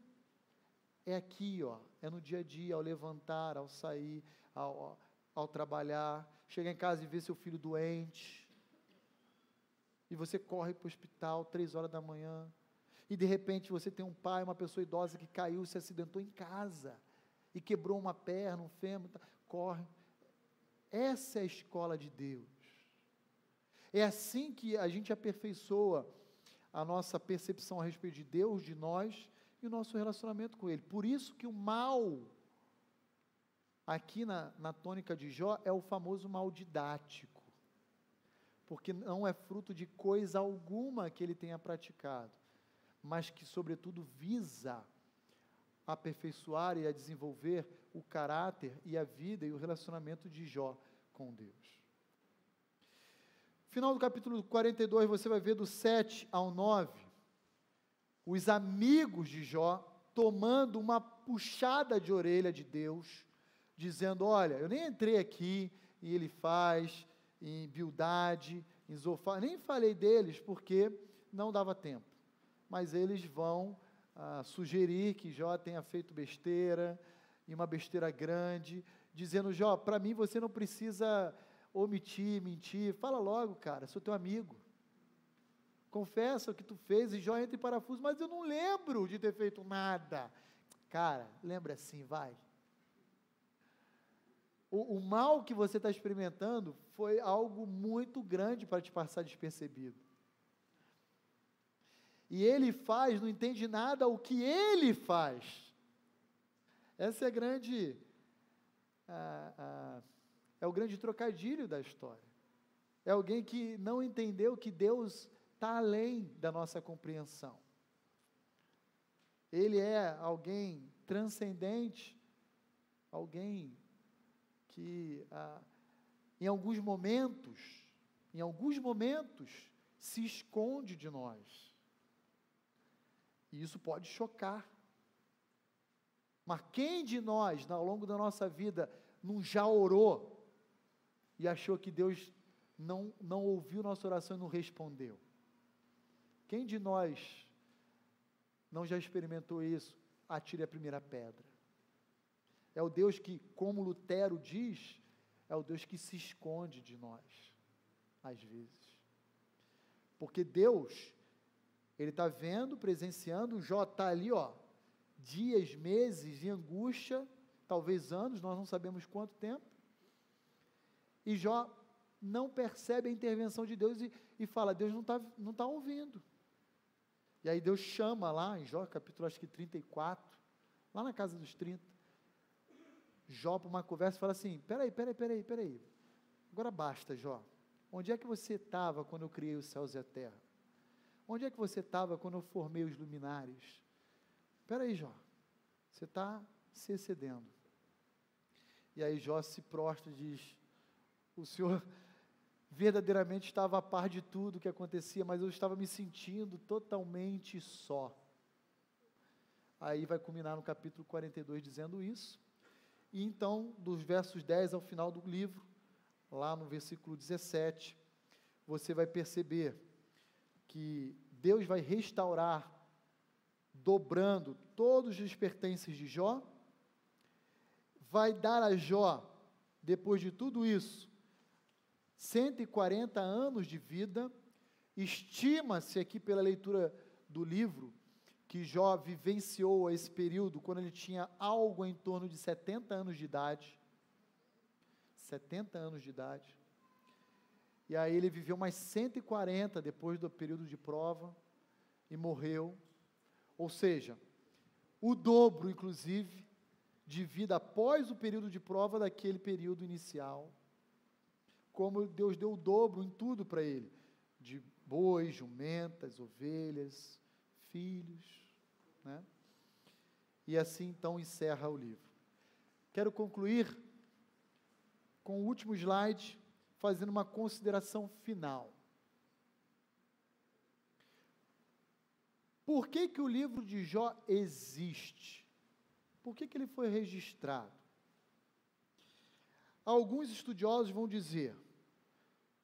É aqui, é no dia a dia, ao levantar, ao sair, ao trabalhar, chegar em casa e ver seu filho doente, e você corre para o hospital 3 horas da manhã, E de repente você tem um pai, uma pessoa idosa que caiu, se acidentou em casa e quebrou uma perna, um fêmur, corre. Essa é a escola de Deus. É assim que a gente aperfeiçoa a nossa percepção a respeito de Deus, de nós e o nosso relacionamento com Ele. Por isso que o mal, aqui na tônica de Jó, é o famoso mal didático, porque não é fruto de coisa alguma que ele tenha praticado, mas que, sobretudo, visa aperfeiçoar e a desenvolver o caráter e a vida e o relacionamento de Jó com Deus. Final do capítulo 42, você vai ver do 7 ao 9, os amigos de Jó tomando uma puxada de orelha de Deus, dizendo, olha, eu nem entrei aqui em Elifaz, em Bildade, em Zofar, nem falei deles porque não dava tempo, mas eles vão sugerir que Jó tenha feito besteira, e uma besteira grande, dizendo, Jó, para mim você não precisa omitir, mentir, fala logo, cara, sou teu amigo, confessa o que tu fez, e Jó entra em parafuso, mas eu não lembro de ter feito nada. Cara, lembra sim, vai. O mal que você está experimentando foi algo muito grande para te passar despercebido. E ele faz, não entende nada o que ele faz. Essa é a grande, é o grande trocadilho da história. É alguém que não entendeu que Deus está além da nossa compreensão. Ele é alguém transcendente, alguém que em alguns momentos, se esconde de nós. E isso pode chocar. Mas quem de nós, ao longo da nossa vida, não já orou e achou que Deus não ouviu nossa oração e não respondeu? Quem de nós não já experimentou isso? Atire a primeira pedra. É o Deus que, como Lutero diz, é o Deus que se esconde de nós, às vezes. Porque Deus, Ele está vendo, presenciando, Jó está ali, dias, meses em angústia, talvez anos, nós não sabemos quanto tempo, e Jó não percebe a intervenção de Deus e fala, Deus não tá ouvindo. E aí Deus chama lá, em Jó, capítulo acho que 34, lá na casa dos 30, Jó para uma conversa e fala assim, peraí, agora basta, Jó, onde é que você estava quando eu criei os céus e a terra? Onde é que você estava quando eu formei os luminares? Espera aí, Jó, você está se excedendo. E aí Jó se prostra e diz, o Senhor verdadeiramente estava a par de tudo que acontecia, mas eu estava me sentindo totalmente só. Aí vai culminar no capítulo 42 dizendo isso, e então, dos versos 10 ao final do livro, lá no versículo 17, você vai perceber que Deus vai restaurar, dobrando todos os pertences de Jó, vai dar a Jó, depois de tudo isso, 140 anos de vida. Estima-se aqui pela leitura do livro, que Jó vivenciou esse período quando ele tinha algo em torno de 70 anos de idade. 70 anos de idade. E aí ele viveu mais 140 depois do período de prova e morreu. Ou seja, o dobro, inclusive, de vida após o período de prova daquele período inicial. Como Deus deu o dobro em tudo para ele, de bois, jumentas, ovelhas, filhos, né? E assim então encerra o livro. Quero concluir com o último slide, fazendo uma consideração final. Por que que o livro de Jó existe? Por que que ele foi registrado? Alguns estudiosos vão dizer,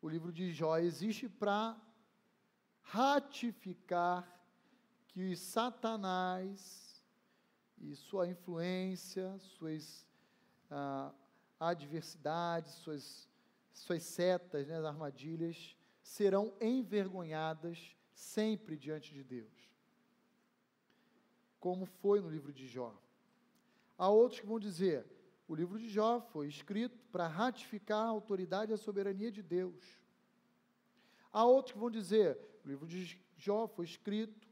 o livro de Jó existe para ratificar que Satanás e sua influência, suas adversidades, suas setas, né, as armadilhas, serão envergonhadas sempre diante de Deus. como foi no livro de Jó. Há outros que vão dizer, o livro de Jó foi escrito para ratificar a autoridade e a soberania de Deus. Há outros que vão dizer, o livro de Jó foi escrito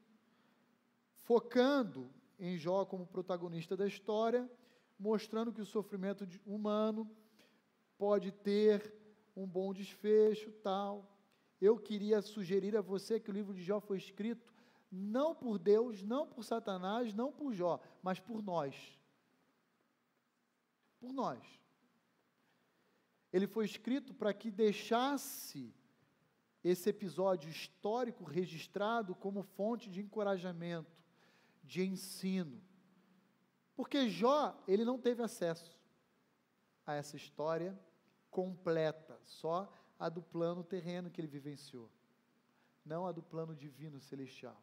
focando em Jó como protagonista da história, mostrando que o sofrimento humano pode ter um bom desfecho, tal. Eu queria sugerir a você que o livro de Jó foi escrito não por Deus, não por Satanás, não por Jó, mas por nós. Por nós. Ele foi escrito para que deixasse esse episódio histórico registrado como fonte de encorajamento, de ensino. Porque Jó, ele não teve acesso a essa história completa, só a do plano terreno que ele vivenciou, não a do plano divino celestial.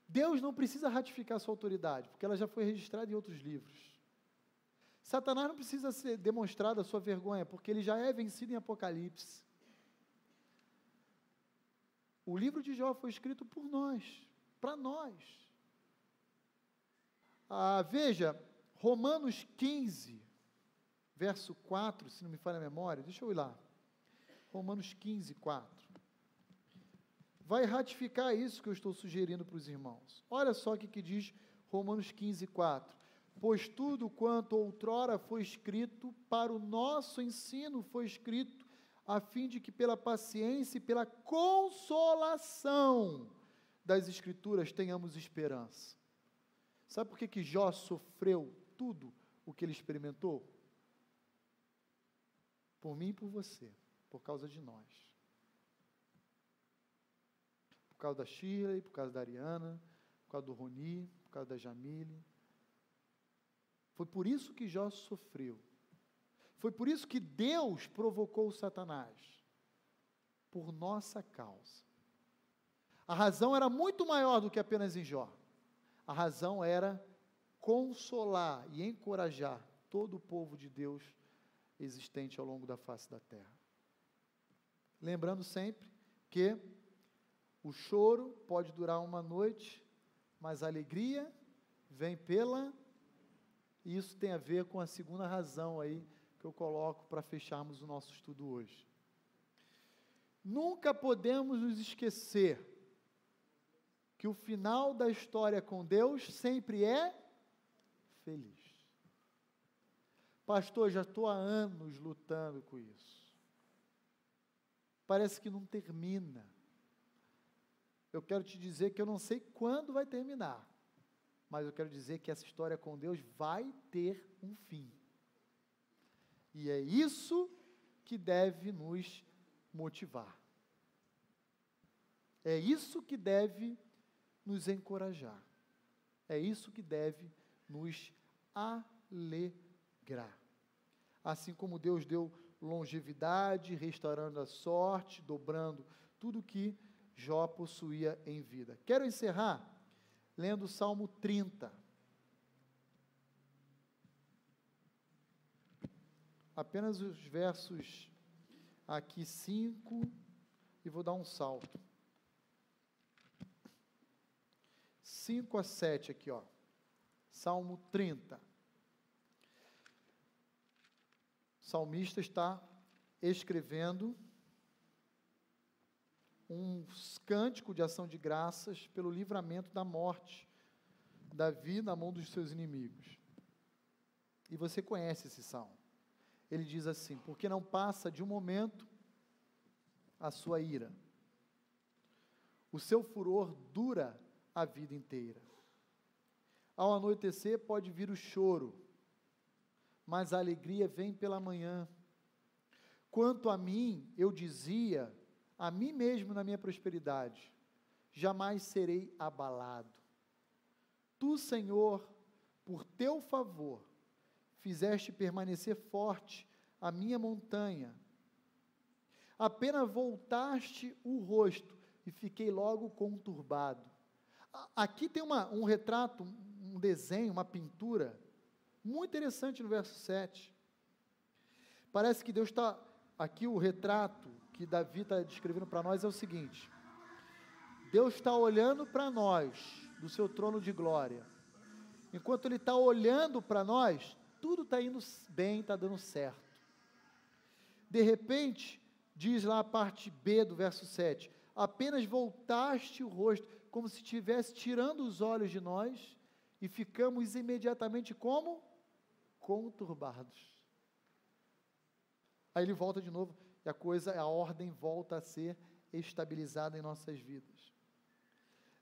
Deus não precisa ratificar sua autoridade, porque ela já foi registrada em outros livros. Satanás não precisa ser demonstrada a sua vergonha, porque ele já é vencido em Apocalipse. O livro de Jó foi escrito por nós, para nós. Veja, Romanos 15, verso 4, se não me falha a memória, deixa eu ir lá. Romanos 15, 4. Vai ratificar isso que eu estou sugerindo para os irmãos. Olha só o que diz Romanos 15, 4. Pois tudo quanto outrora foi escrito para o nosso ensino foi escrito a fim de que pela paciência e pela consolação das Escrituras tenhamos esperança. Sabe por que Jó sofreu tudo o que ele experimentou? Por mim e por você, por causa de nós. Por causa da Shirley, por causa da Ariana, por causa do Roni, por causa da Jamile. Foi por isso que Jó sofreu. Foi por isso que Deus provocou o Satanás. Por nossa causa. A razão era muito maior do que apenas em Jó. A razão era consolar e encorajar todo o povo de Deus existente ao longo da face da terra. Lembrando sempre que o choro pode durar uma noite, mas a alegria vem pela... E isso tem a ver com a segunda razão aí que eu coloco para fecharmos o nosso estudo hoje. Nunca podemos nos esquecer que o final da história com Deus sempre é feliz. Pastor, já estou há anos lutando com isso. Parece que não termina. Eu quero te dizer que eu não sei quando vai terminar, mas eu quero dizer que essa história com Deus vai ter um fim. E é isso que deve nos motivar. É isso que deve nos encorajar. É isso que deve nos alegrar. Assim como Deus deu longevidade, restaurando a sorte, dobrando tudo que Jó possuía em vida. Quero encerrar lendo o Salmo 30. Apenas os versos aqui 5, e vou dar um salto. 5 a 7 aqui, ó. Salmo 30. O salmista está escrevendo um cântico de ação de graças pelo livramento da morte, Davi na mão dos seus inimigos. E você conhece esse salmo. Ele diz assim: porque não passa de um momento a sua ira. O seu furor dura a vida inteira. Ao anoitecer pode vir o choro, mas a alegria vem pela manhã. Quanto a mim, eu dizia a mim mesmo na minha prosperidade: jamais serei abalado. Tu, Senhor, por teu favor, fizeste permanecer forte a minha montanha. Apenas voltaste o rosto e fiquei logo conturbado. Aqui tem um retrato, um desenho, uma pintura, muito interessante no verso 7. Parece que Deus está... Aqui o retrato que Davi está descrevendo para nós é o seguinte: Deus está olhando para nós, do seu trono de glória. Enquanto Ele está olhando para nós, tudo está indo bem, está dando certo. De repente, diz lá a parte B do verso 7, apenas voltaste o rosto, como se estivesse tirando os olhos de nós, e ficamos imediatamente como? Conturbados. Aí ele volta de novo, e a ordem volta a ser estabilizada em nossas vidas.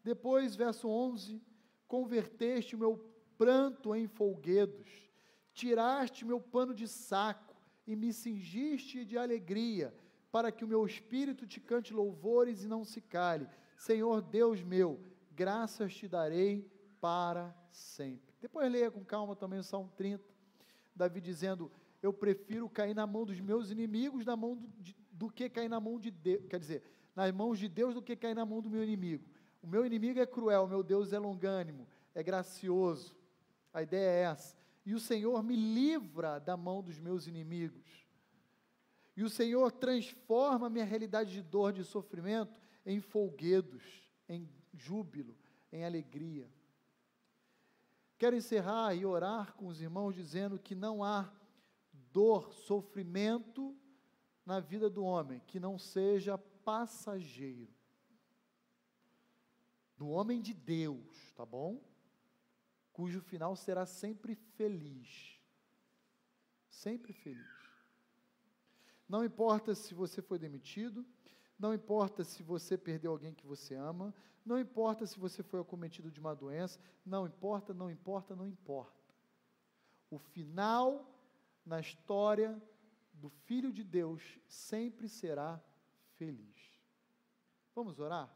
Depois, verso 11, converteste o meu pranto em folguedos, tiraste meu pano de saco, e me cingiste de alegria, para que o meu espírito te cante louvores e não se cale. Senhor Deus meu, graças te darei para sempre. Depois leia com calma também o Salmo 30, Davi dizendo, eu prefiro cair na mão dos meus inimigos do que cair na mão de Deus, quer dizer, nas mãos de Deus do que cair na mão do meu inimigo. O meu inimigo é cruel, o meu Deus é longânimo, é gracioso. A ideia é essa. E o Senhor me livra da mão dos meus inimigos. E o Senhor transforma a minha realidade de dor, de sofrimento, em folguedos, em júbilo, em alegria. Quero encerrar e orar com os irmãos dizendo que não há dor, sofrimento na vida do homem que não seja passageiro. Do homem de Deus, tá bom? Cujo final será sempre feliz. Sempre feliz. Não importa se você foi demitido, não importa se você perdeu alguém que você ama, não importa se você foi acometido de uma doença, não importa, não importa, não importa. O final na história do Filho de Deus sempre será feliz. Vamos orar?